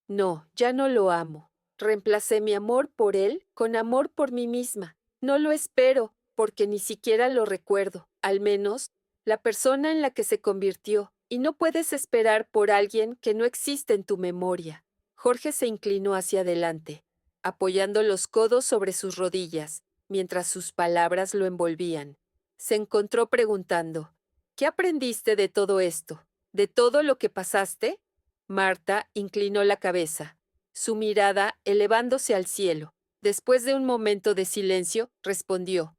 No, ya no lo amo. Reemplacé mi amor por él con amor por mí misma. No lo espero, porque ni siquiera lo recuerdo, al menos, la persona en la que se convirtió, y no puedes esperar por alguien que no existe en tu memoria. Jorge se inclinó hacia adelante, apoyando los codos sobre sus rodillas, mientras sus palabras lo envolvían. Se encontró preguntando, ¿qué aprendiste de todo esto? ¿De todo lo que pasaste? Marta inclinó la cabeza, su mirada elevándose al cielo. Después de un momento de silencio, respondió,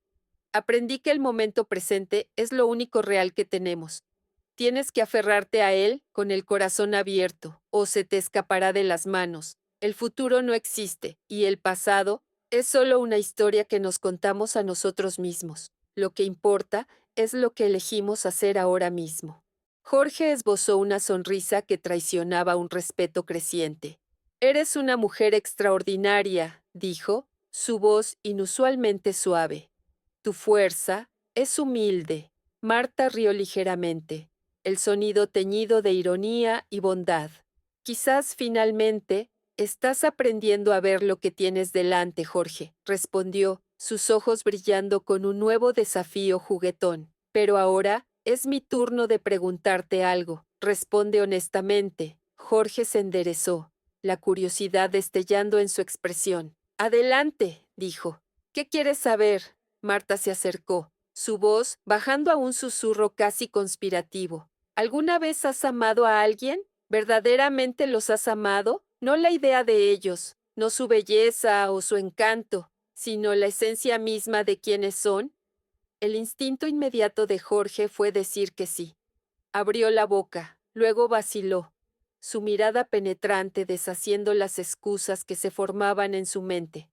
aprendí que el momento presente es lo único real que tenemos. Tienes que aferrarte a él con el corazón abierto, o se te escapará de las manos. El futuro no existe, y el pasado es solo una historia que nos contamos a nosotros mismos. Lo que importa es lo que elegimos hacer ahora mismo. Jorge esbozó una sonrisa que traicionaba un respeto creciente. Eres una mujer extraordinaria, dijo, su voz inusualmente suave. Tu fuerza es humilde. Marta rió ligeramente, el sonido teñido de ironía y bondad. Quizás finalmente estás aprendiendo a ver lo que tienes delante, Jorge, respondió, sus ojos brillando con un nuevo desafío juguetón. Pero ahora es mi turno de preguntarte algo. Responde honestamente. Jorge se enderezó, la curiosidad destellando en su expresión. Adelante, dijo. ¿Qué quieres saber? Marta se acercó, su voz bajando a un susurro casi conspirativo. ¿Alguna vez has amado a alguien? ¿Verdaderamente los has amado? No la idea de ellos, no su belleza o su encanto, sino la esencia misma de quienes son. El instinto inmediato de Jorge fue decir que sí. Abrió la boca, luego vaciló, su mirada penetrante deshaciendo las excusas que se formaban en su mente.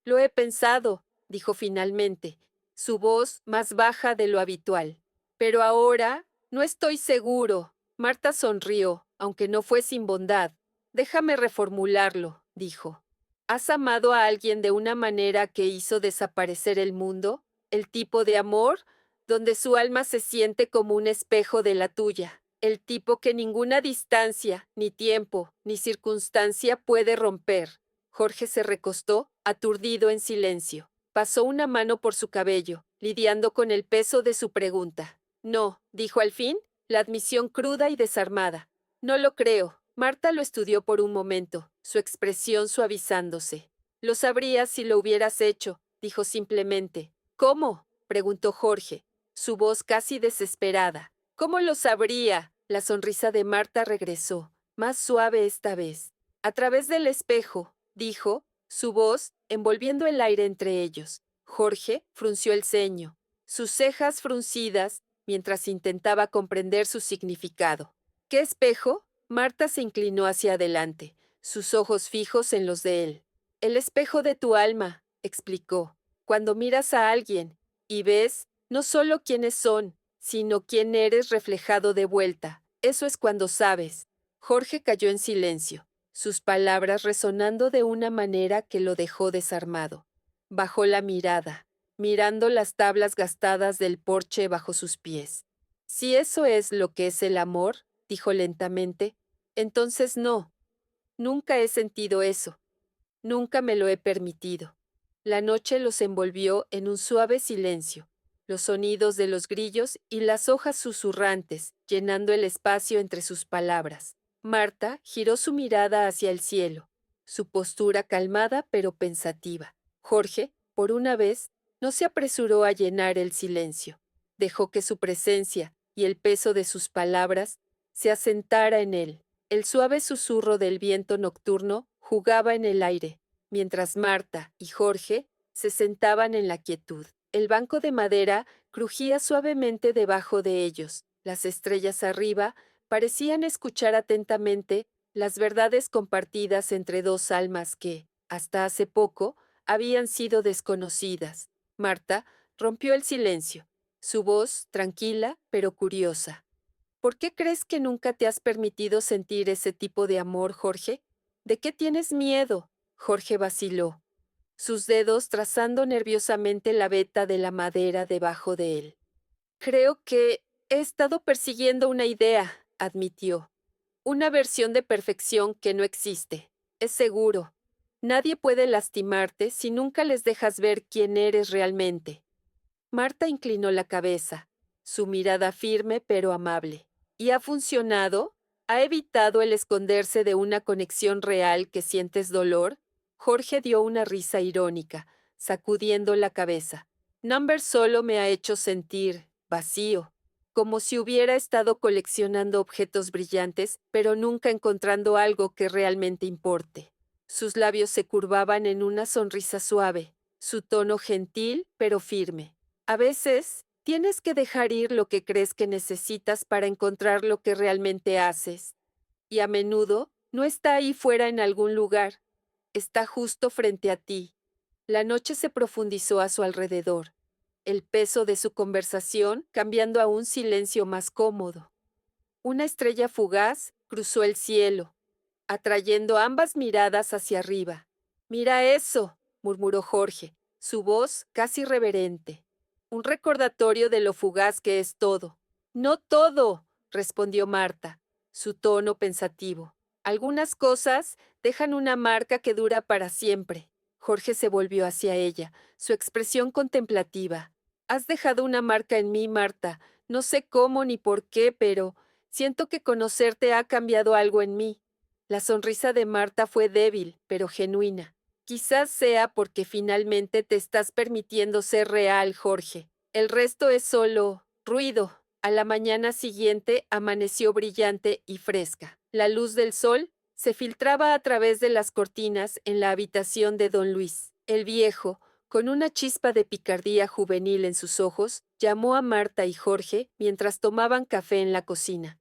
Lo he pensado, dijo finalmente, su voz más baja de lo habitual. Pero ahora no estoy seguro. Marta sonrió, aunque no fue sin bondad. Déjame reformularlo, dijo. ¿Has amado a alguien de una manera que hizo desaparecer el mundo? ¿El tipo de amor donde su alma se siente como un espejo de la tuya? El tipo que ninguna distancia, ni tiempo, ni circunstancia puede romper. Jorge se recostó, aturdido en silencio. Pasó una mano por su cabello, lidiando con el peso de su pregunta. No, dijo al fin, la admisión cruda y desarmada. No lo creo. Marta lo estudió por un momento, su expresión suavizándose. Lo sabrías si lo hubieras hecho, dijo simplemente. ¿Cómo? Preguntó Jorge, su voz casi desesperada. ¿Cómo lo sabría? La sonrisa de Marta regresó, más suave esta vez. A través del espejo, dijo, su voz envolviendo el aire entre ellos. Jorge frunció el ceño, sus cejas fruncidas, mientras intentaba comprender su significado. ¿Qué espejo? Marta se inclinó hacia adelante, sus ojos fijos en los de él. El espejo de tu alma, explicó. Cuando miras a alguien y ves no solo quiénes son, sino quién eres reflejado de vuelta. Eso es cuando sabes. Jorge cayó en silencio, sus palabras resonando de una manera que lo dejó desarmado. Bajó la mirada, mirando las tablas gastadas del porche bajo sus pies. Si eso es lo que es el amor, dijo lentamente, entonces no. Nunca he sentido eso. Nunca me lo he permitido. La noche los envolvió en un suave silencio, los sonidos de los grillos y las hojas susurrantes, llenando el espacio entre sus palabras. Marta giró su mirada hacia el cielo, su postura calmada pero pensativa. Jorge, por una vez, no se apresuró a llenar el silencio. Dejó que su presencia y el peso de sus palabras se asentara en él. El suave susurro del viento nocturno jugaba en el aire, mientras Marta y Jorge se sentaban en la quietud. El banco de madera crujía suavemente debajo de ellos. Las estrellas arriba parecían escuchar atentamente las verdades compartidas entre dos almas que, hasta hace poco, habían sido desconocidas. Marta rompió el silencio, su voz tranquila pero curiosa. ¿Por qué crees que nunca te has permitido sentir ese tipo de amor, Jorge? ¿De qué tienes miedo? Jorge vaciló, sus dedos trazando nerviosamente la veta de la madera debajo de él. Creo que he estado persiguiendo una idea, admitió. Una versión de perfección que no existe. Es seguro. Nadie puede lastimarte si nunca les dejas ver quién eres realmente. Marta inclinó la cabeza, su mirada firme pero amable. ¿Y ha funcionado? ¿Ha evitado el esconderse de una conexión real que sientes dolor? Jorge dio una risa irónica, sacudiendo la cabeza. Number solo me ha hecho sentir vacío, como si hubiera estado coleccionando objetos brillantes, pero nunca encontrando algo que realmente importe. Sus labios se curvaban en una sonrisa suave, su tono gentil pero firme. A veces, tienes que dejar ir lo que crees que necesitas para encontrar lo que realmente haces. Y a menudo, no está ahí fuera en algún lugar, está justo frente a ti. La noche se profundizó a su alrededor, el peso de su conversación cambiando a un silencio más cómodo. Una estrella fugaz cruzó el cielo, atrayendo ambas miradas hacia arriba. «Mira eso», murmuró Jorge, su voz casi reverente. «Un recordatorio de lo fugaz que es todo». «No todo», respondió Marta, su tono pensativo. «Algunas cosas dejan una marca que dura para siempre». Jorge se volvió hacia ella, su expresión contemplativa. «Has dejado una marca en mí, Marta. No sé cómo ni por qué, pero siento que conocerte ha cambiado algo en mí». La sonrisa de Marta fue débil, pero genuina. «Quizás sea porque finalmente te estás permitiendo ser real, Jorge. El resto es solo ruido». A la mañana siguiente amaneció brillante y fresca. La luz del sol se filtraba a través de las cortinas en la habitación de don Luis. El viejo, con una chispa de picardía juvenil en sus ojos, llamó a Marta y Jorge mientras tomaban café en la cocina.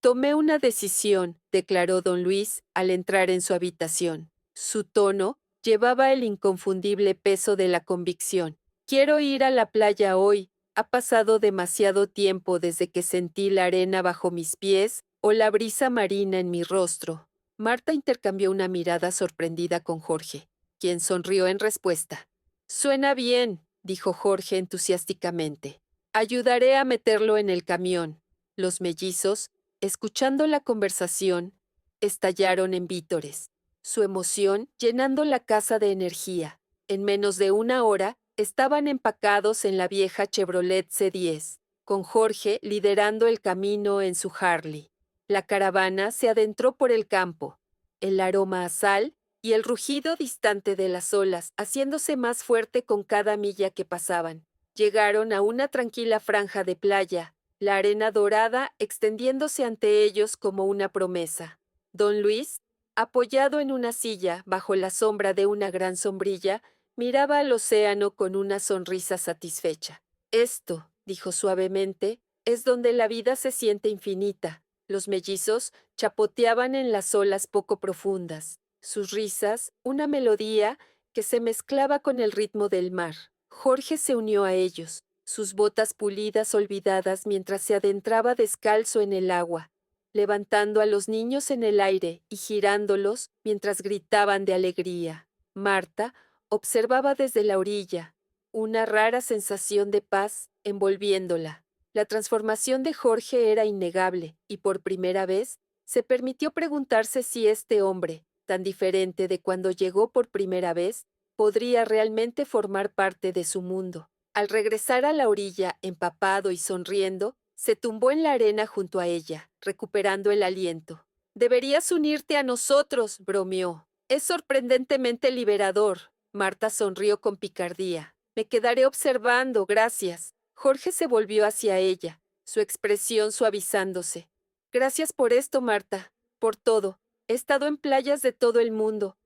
«Tomé una decisión», declaró don Luis al entrar en su habitación. Su tono llevaba el inconfundible peso de la convicción. «Quiero ir a la playa hoy. Ha pasado demasiado tiempo desde que sentí la arena bajo mis pies o la brisa marina en mi rostro». Marta intercambió una mirada sorprendida con Jorge, quien sonrió en respuesta. «Suena bien», dijo Jorge entusiásticamente. «Ayudaré a meterlo en el camión». Los mellizos, escuchando la conversación, estallaron en vítores, su emoción llenando la casa de energía. En menos de una hora, estaban empacados en la vieja Chevrolet C10, con Jorge liderando el camino en su Harley. La caravana se adentró por el campo, el aroma a sal y el rugido distante de las olas haciéndose más fuerte con cada milla que pasaban. Llegaron a una tranquila franja de playa, la arena dorada extendiéndose ante ellos como una promesa. Don Luis, apoyado en una silla bajo la sombra de una gran sombrilla, miraba al océano con una sonrisa satisfecha. «Esto», dijo suavemente, «es donde la vida se siente infinita». Los mellizos chapoteaban en las olas poco profundas. Sus risas, una melodía que se mezclaba con el ritmo del mar. Jorge se unió a ellos, sus botas pulidas olvidadas mientras se adentraba descalzo en el agua, levantando a los niños en el aire y girándolos mientras gritaban de alegría. Marta observaba desde la orilla, una rara sensación de paz envolviéndola. La transformación de Jorge era innegable y por primera vez se permitió preguntarse si este hombre, tan diferente de cuando llegó por primera vez, podría realmente formar parte de su mundo. Al regresar a la orilla, empapado y sonriendo, se tumbó en la arena junto a ella, recuperando el aliento. «Deberías unirte a nosotros», bromeó. «Es sorprendentemente liberador». Marta sonrió con picardía. «Me quedaré observando, gracias». Jorge se volvió hacia ella, su expresión suavizándose. «Gracias por esto, Marta, por todo. He estado en playas de todo el mundo,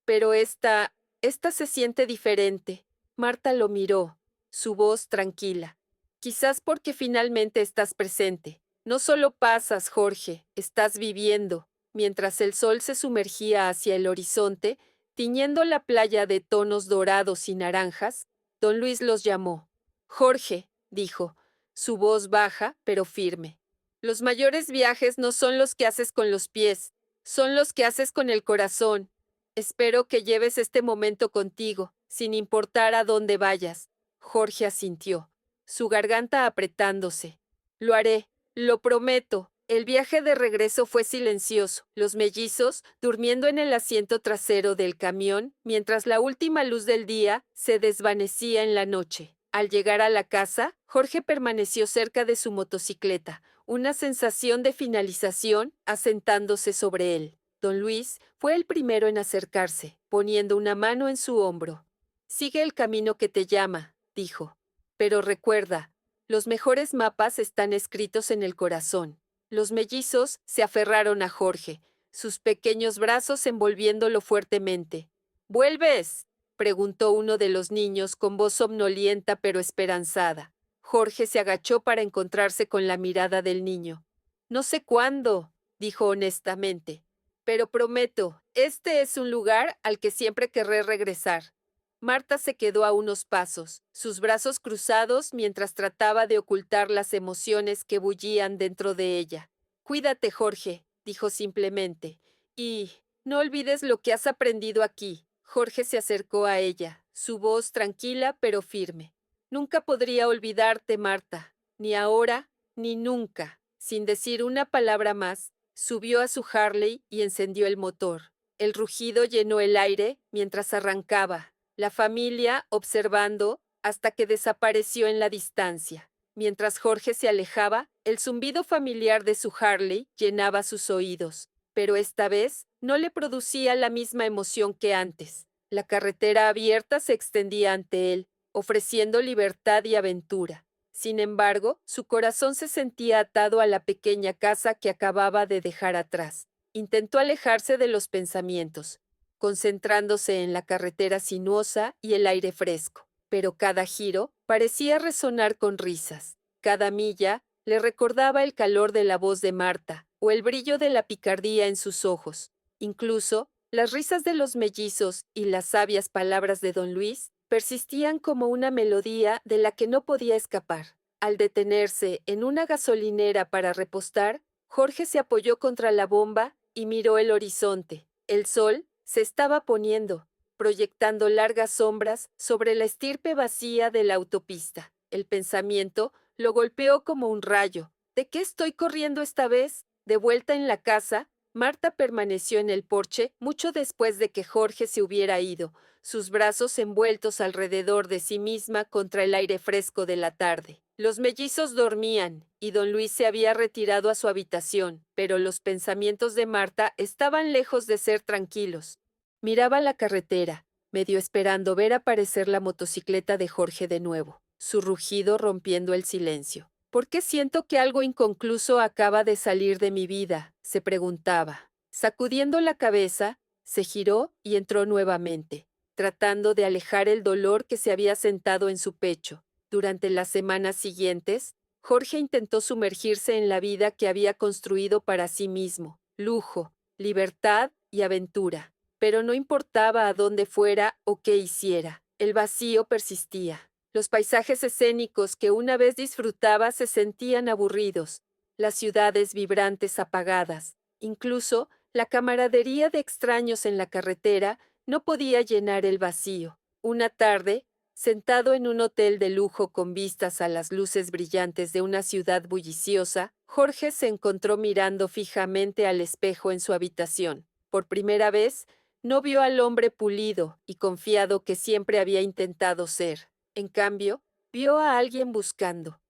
pero esta se siente diferente». Marta lo miró, su voz tranquila. «Quizás porque finalmente estás presente. No solo pasas, Jorge, estás viviendo». Mientras el sol se sumergía hacia el horizonte, tiñendo la playa de tonos dorados y naranjas, don Luis los llamó. «Jorge», dijo, su voz baja pero firme. «Los mayores viajes no son los que haces con los pies, son los que haces con el corazón. Espero que lleves este momento contigo, sin importar a dónde vayas». Jorge asintió, su garganta apretándose. «Lo haré, lo prometo». El viaje de regreso fue silencioso, los mellizos durmiendo en el asiento trasero del camión mientras la última luz del día se desvanecía en la noche. Al llegar a la casa, Jorge permaneció cerca de su motocicleta, una sensación de finalización asentándose sobre él. Don Luis fue el primero en acercarse, poniendo una mano en su hombro. «Sigue el camino que te llama», dijo. Pero recuerda, los mejores mapas están escritos en el corazón. Los mellizos se aferraron a Jorge, sus pequeños brazos envolviéndolo fuertemente. ¿Vuelves?, preguntó uno de los niños con voz somnolienta pero esperanzada. Jorge se agachó para encontrarse con la mirada del niño. No sé cuándo, dijo honestamente, pero prometo, este es un lugar al que siempre querré regresar. Marta se quedó a unos pasos, sus brazos cruzados mientras trataba de ocultar las emociones que bullían dentro de ella. Cuídate, Jorge, dijo simplemente, y no olvides lo que has aprendido aquí. Jorge se acercó a ella, su voz tranquila pero firme. Nunca podría olvidarte, Marta, ni ahora ni nunca. Sin decir una palabra más, subió a su Harley y encendió el motor. El rugido llenó el aire mientras arrancaba, la familia observando hasta que desapareció en la distancia. Mientras Jorge se alejaba, el zumbido familiar de su Harley llenaba sus oídos, pero esta vez no le producía la misma emoción que antes. La carretera abierta se extendía ante él, ofreciendo libertad y aventura. Sin embargo, su corazón se sentía atado a la pequeña casa que acababa de dejar atrás. Intentó alejarse de los pensamientos, concentrándose en la carretera sinuosa y el aire fresco, pero cada giro parecía resonar con risas. Cada milla le recordaba el calor de la voz de Marta o el brillo de la picardía en sus ojos. Incluso, las risas de los mellizos y las sabias palabras de don Luis persistían como una melodía de la que no podía escapar. Al detenerse en una gasolinera para repostar, Jorge se apoyó contra la bomba y miró el horizonte. El sol se estaba poniendo, proyectando largas sombras sobre la estirpe vacía de la autopista. El pensamiento lo golpeó como un rayo. ¿De qué estoy corriendo esta vez? De vuelta en la casa, Marta permaneció en el porche mucho después de que Jorge se hubiera ido, sus brazos envueltos alrededor de sí misma contra el aire fresco de la tarde. Los mellizos dormían, y don Luis se había retirado a su habitación, pero los pensamientos de Marta estaban lejos de ser tranquilos. Miraba la carretera, medio esperando ver aparecer la motocicleta de Jorge de nuevo, su rugido rompiendo el silencio. ¿Por qué siento que algo inconcluso acaba de salir de mi vida?, se preguntaba. Sacudiendo la cabeza, se giró y entró nuevamente, tratando de alejar el dolor que se había sentado en su pecho. Durante las semanas siguientes, Jorge intentó sumergirse en la vida que había construido para sí mismo, lujo, libertad y aventura. Pero no importaba a dónde fuera o qué hiciera, el vacío persistía. Los paisajes escénicos que una vez disfrutaba se sentían aburridos, las ciudades vibrantes apagadas, incluso la camaradería de extraños en la carretera no podía llenar el vacío. Una tarde, sentado en un hotel de lujo con vistas a las luces brillantes de una ciudad bulliciosa, Jorge se encontró mirando fijamente al espejo en su habitación. Por primera vez, no vio al hombre pulido y confiado que siempre había intentado ser. En cambio, vio a alguien buscando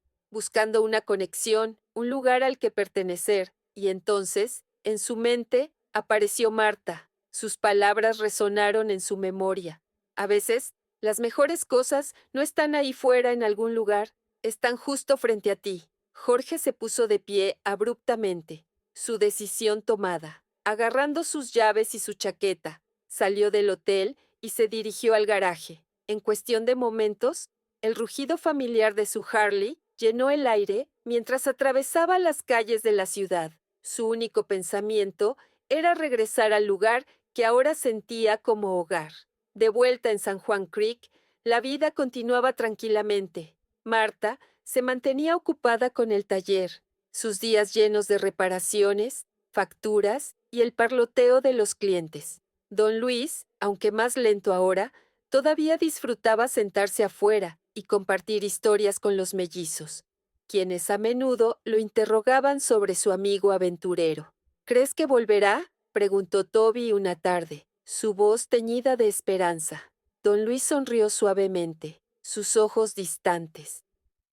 una conexión, un lugar al que pertenecer, y entonces, en su mente, apareció Marta. Sus palabras resonaron en su memoria. A veces, las mejores cosas no están ahí fuera en algún lugar, están justo frente a ti. Jorge se puso de pie abruptamente, su decisión tomada. Agarrando sus llaves y su chaqueta, salió del hotel y se dirigió al garaje. En cuestión de momentos, el rugido familiar de su Harley llenó el aire mientras atravesaba las calles de la ciudad. Su único pensamiento era regresar al lugar que ahora sentía como hogar. De vuelta en San Juan Creek, la vida continuaba tranquilamente. Marta se mantenía ocupada con el taller, sus días llenos de reparaciones, facturas y el parloteo de los clientes. Don Luis, aunque más lento ahora, todavía disfrutaba sentarse afuera y compartir historias con los mellizos, quienes a menudo lo interrogaban sobre su amigo aventurero. ¿Crees que volverá?, preguntó Toby una tarde, su voz teñida de esperanza. Don Luis sonrió suavemente, sus ojos distantes.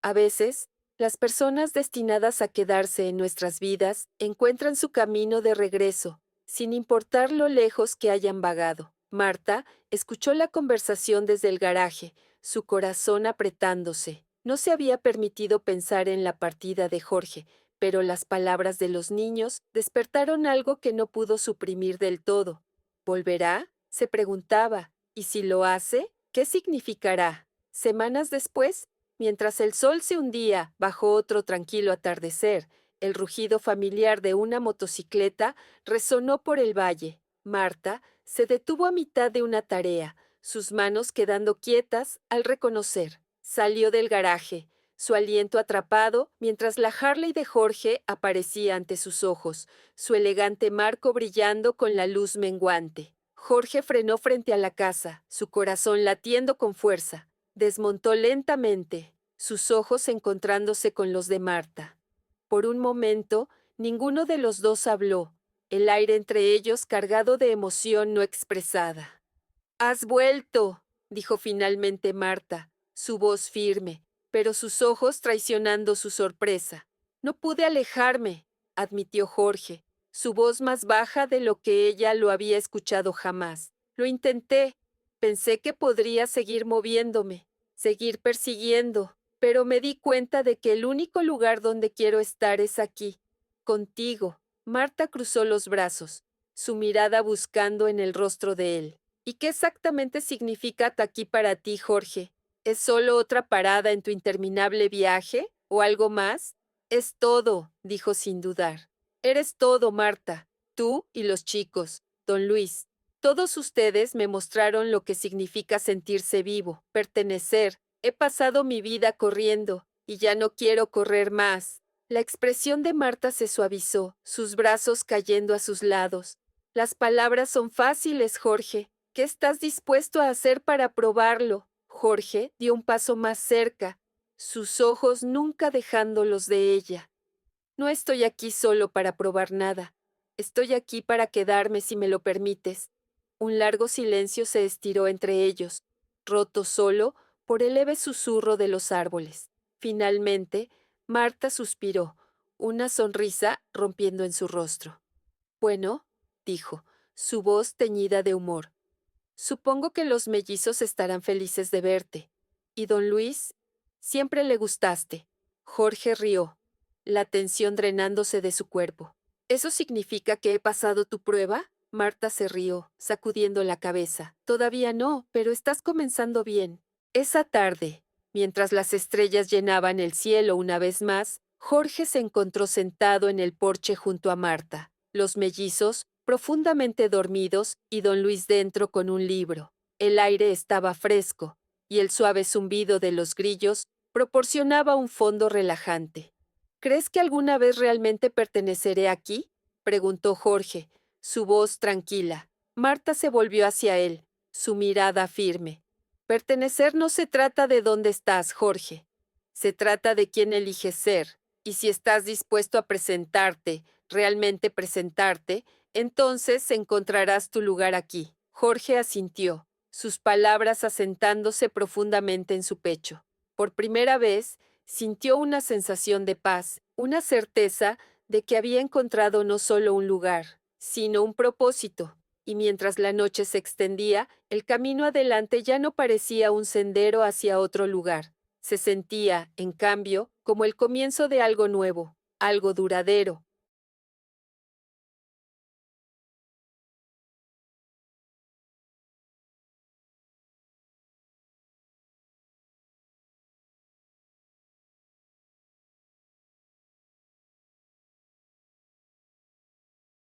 A veces, las personas destinadas a quedarse en nuestras vidas encuentran su camino de regreso, sin importar lo lejos que hayan vagado. Marta escuchó la conversación desde el garaje, su corazón apretándose. No se había permitido pensar en la partida de Jorge, pero las palabras de los niños despertaron algo que no pudo suprimir del todo. ¿Volverá? Se preguntaba. ¿Y si lo hace? ¿Qué significará? Semanas después, mientras el sol se hundía bajo otro tranquilo atardecer, el rugido familiar de una motocicleta resonó por el valle. Marta se detuvo a mitad de una tarea, sus manos quedando quietas al reconocer. Salió del garaje, su aliento atrapado, mientras la Harley de Jorge aparecía ante sus ojos, su elegante marco brillando con la luz menguante. Jorge frenó frente a la casa, su corazón latiendo con fuerza. Desmontó lentamente, sus ojos encontrándose con los de Marta. Por un momento, ninguno de los dos habló, el aire entre ellos cargado de emoción no expresada. «¡Has vuelto!», dijo finalmente Marta, su voz firme, pero sus ojos traicionando su sorpresa. «No pude alejarme», admitió Jorge, su voz más baja de lo que ella lo había escuchado jamás. «Lo intenté. Pensé que podría seguir moviéndome, seguir persiguiendo, pero me di cuenta de que el único lugar donde quiero estar es aquí, contigo». Marta cruzó los brazos, su mirada buscando en el rostro de él. «¿Y qué exactamente significa aquí para ti, Jorge? ¿Es solo otra parada en tu interminable viaje? ¿O algo más?» «Es todo», dijo sin dudar. «Eres todo, Marta. Tú y los chicos, don Luis. Todos ustedes me mostraron lo que significa sentirse vivo, pertenecer. He pasado mi vida corriendo, y ya no quiero correr más». La expresión de Marta se suavizó, sus brazos cayendo a sus lados. «Las palabras son fáciles, Jorge. ¿Qué estás dispuesto a hacer para probarlo?» Jorge dio un paso más cerca, sus ojos nunca dejándolos de ella. «No estoy aquí solo para probar nada. Estoy aquí para quedarme si me lo permites». Un largo silencio se estiró entre ellos, roto solo por el leve susurro de los árboles. Finalmente, Marta suspiró, una sonrisa rompiendo en su rostro. «Bueno», dijo, su voz teñida de humor. «Supongo que los mellizos estarán felices de verte. ¿Y don Luis? Siempre le gustaste». Jorge rió, la tensión drenándose de su cuerpo. «¿Eso significa que he pasado tu prueba?» Marta se rió, sacudiendo la cabeza. «Todavía no, pero estás comenzando bien». Esa tarde, mientras las estrellas llenaban el cielo una vez más, Jorge se encontró sentado en el porche junto a Marta, los mellizos profundamente dormidos y don Luis dentro con un libro. El aire estaba fresco, y el suave zumbido de los grillos proporcionaba un fondo relajante. «¿Crees que alguna vez realmente perteneceré aquí?», preguntó Jorge, su voz tranquila. Marta se volvió hacia él, su mirada firme. «Pertenecer no se trata de dónde estás, Jorge. Se trata de quién eliges ser, y si estás dispuesto a presentarte, realmente presentarte, entonces encontrarás tu lugar aquí». Jorge asintió, sus palabras asentándose profundamente en su pecho. Por primera vez, sintió una sensación de paz, una certeza de que había encontrado no solo un lugar, sino un propósito. Y mientras la noche se extendía, el camino adelante ya no parecía un sendero hacia otro lugar. Se sentía, en cambio, como el comienzo de algo nuevo, algo duradero,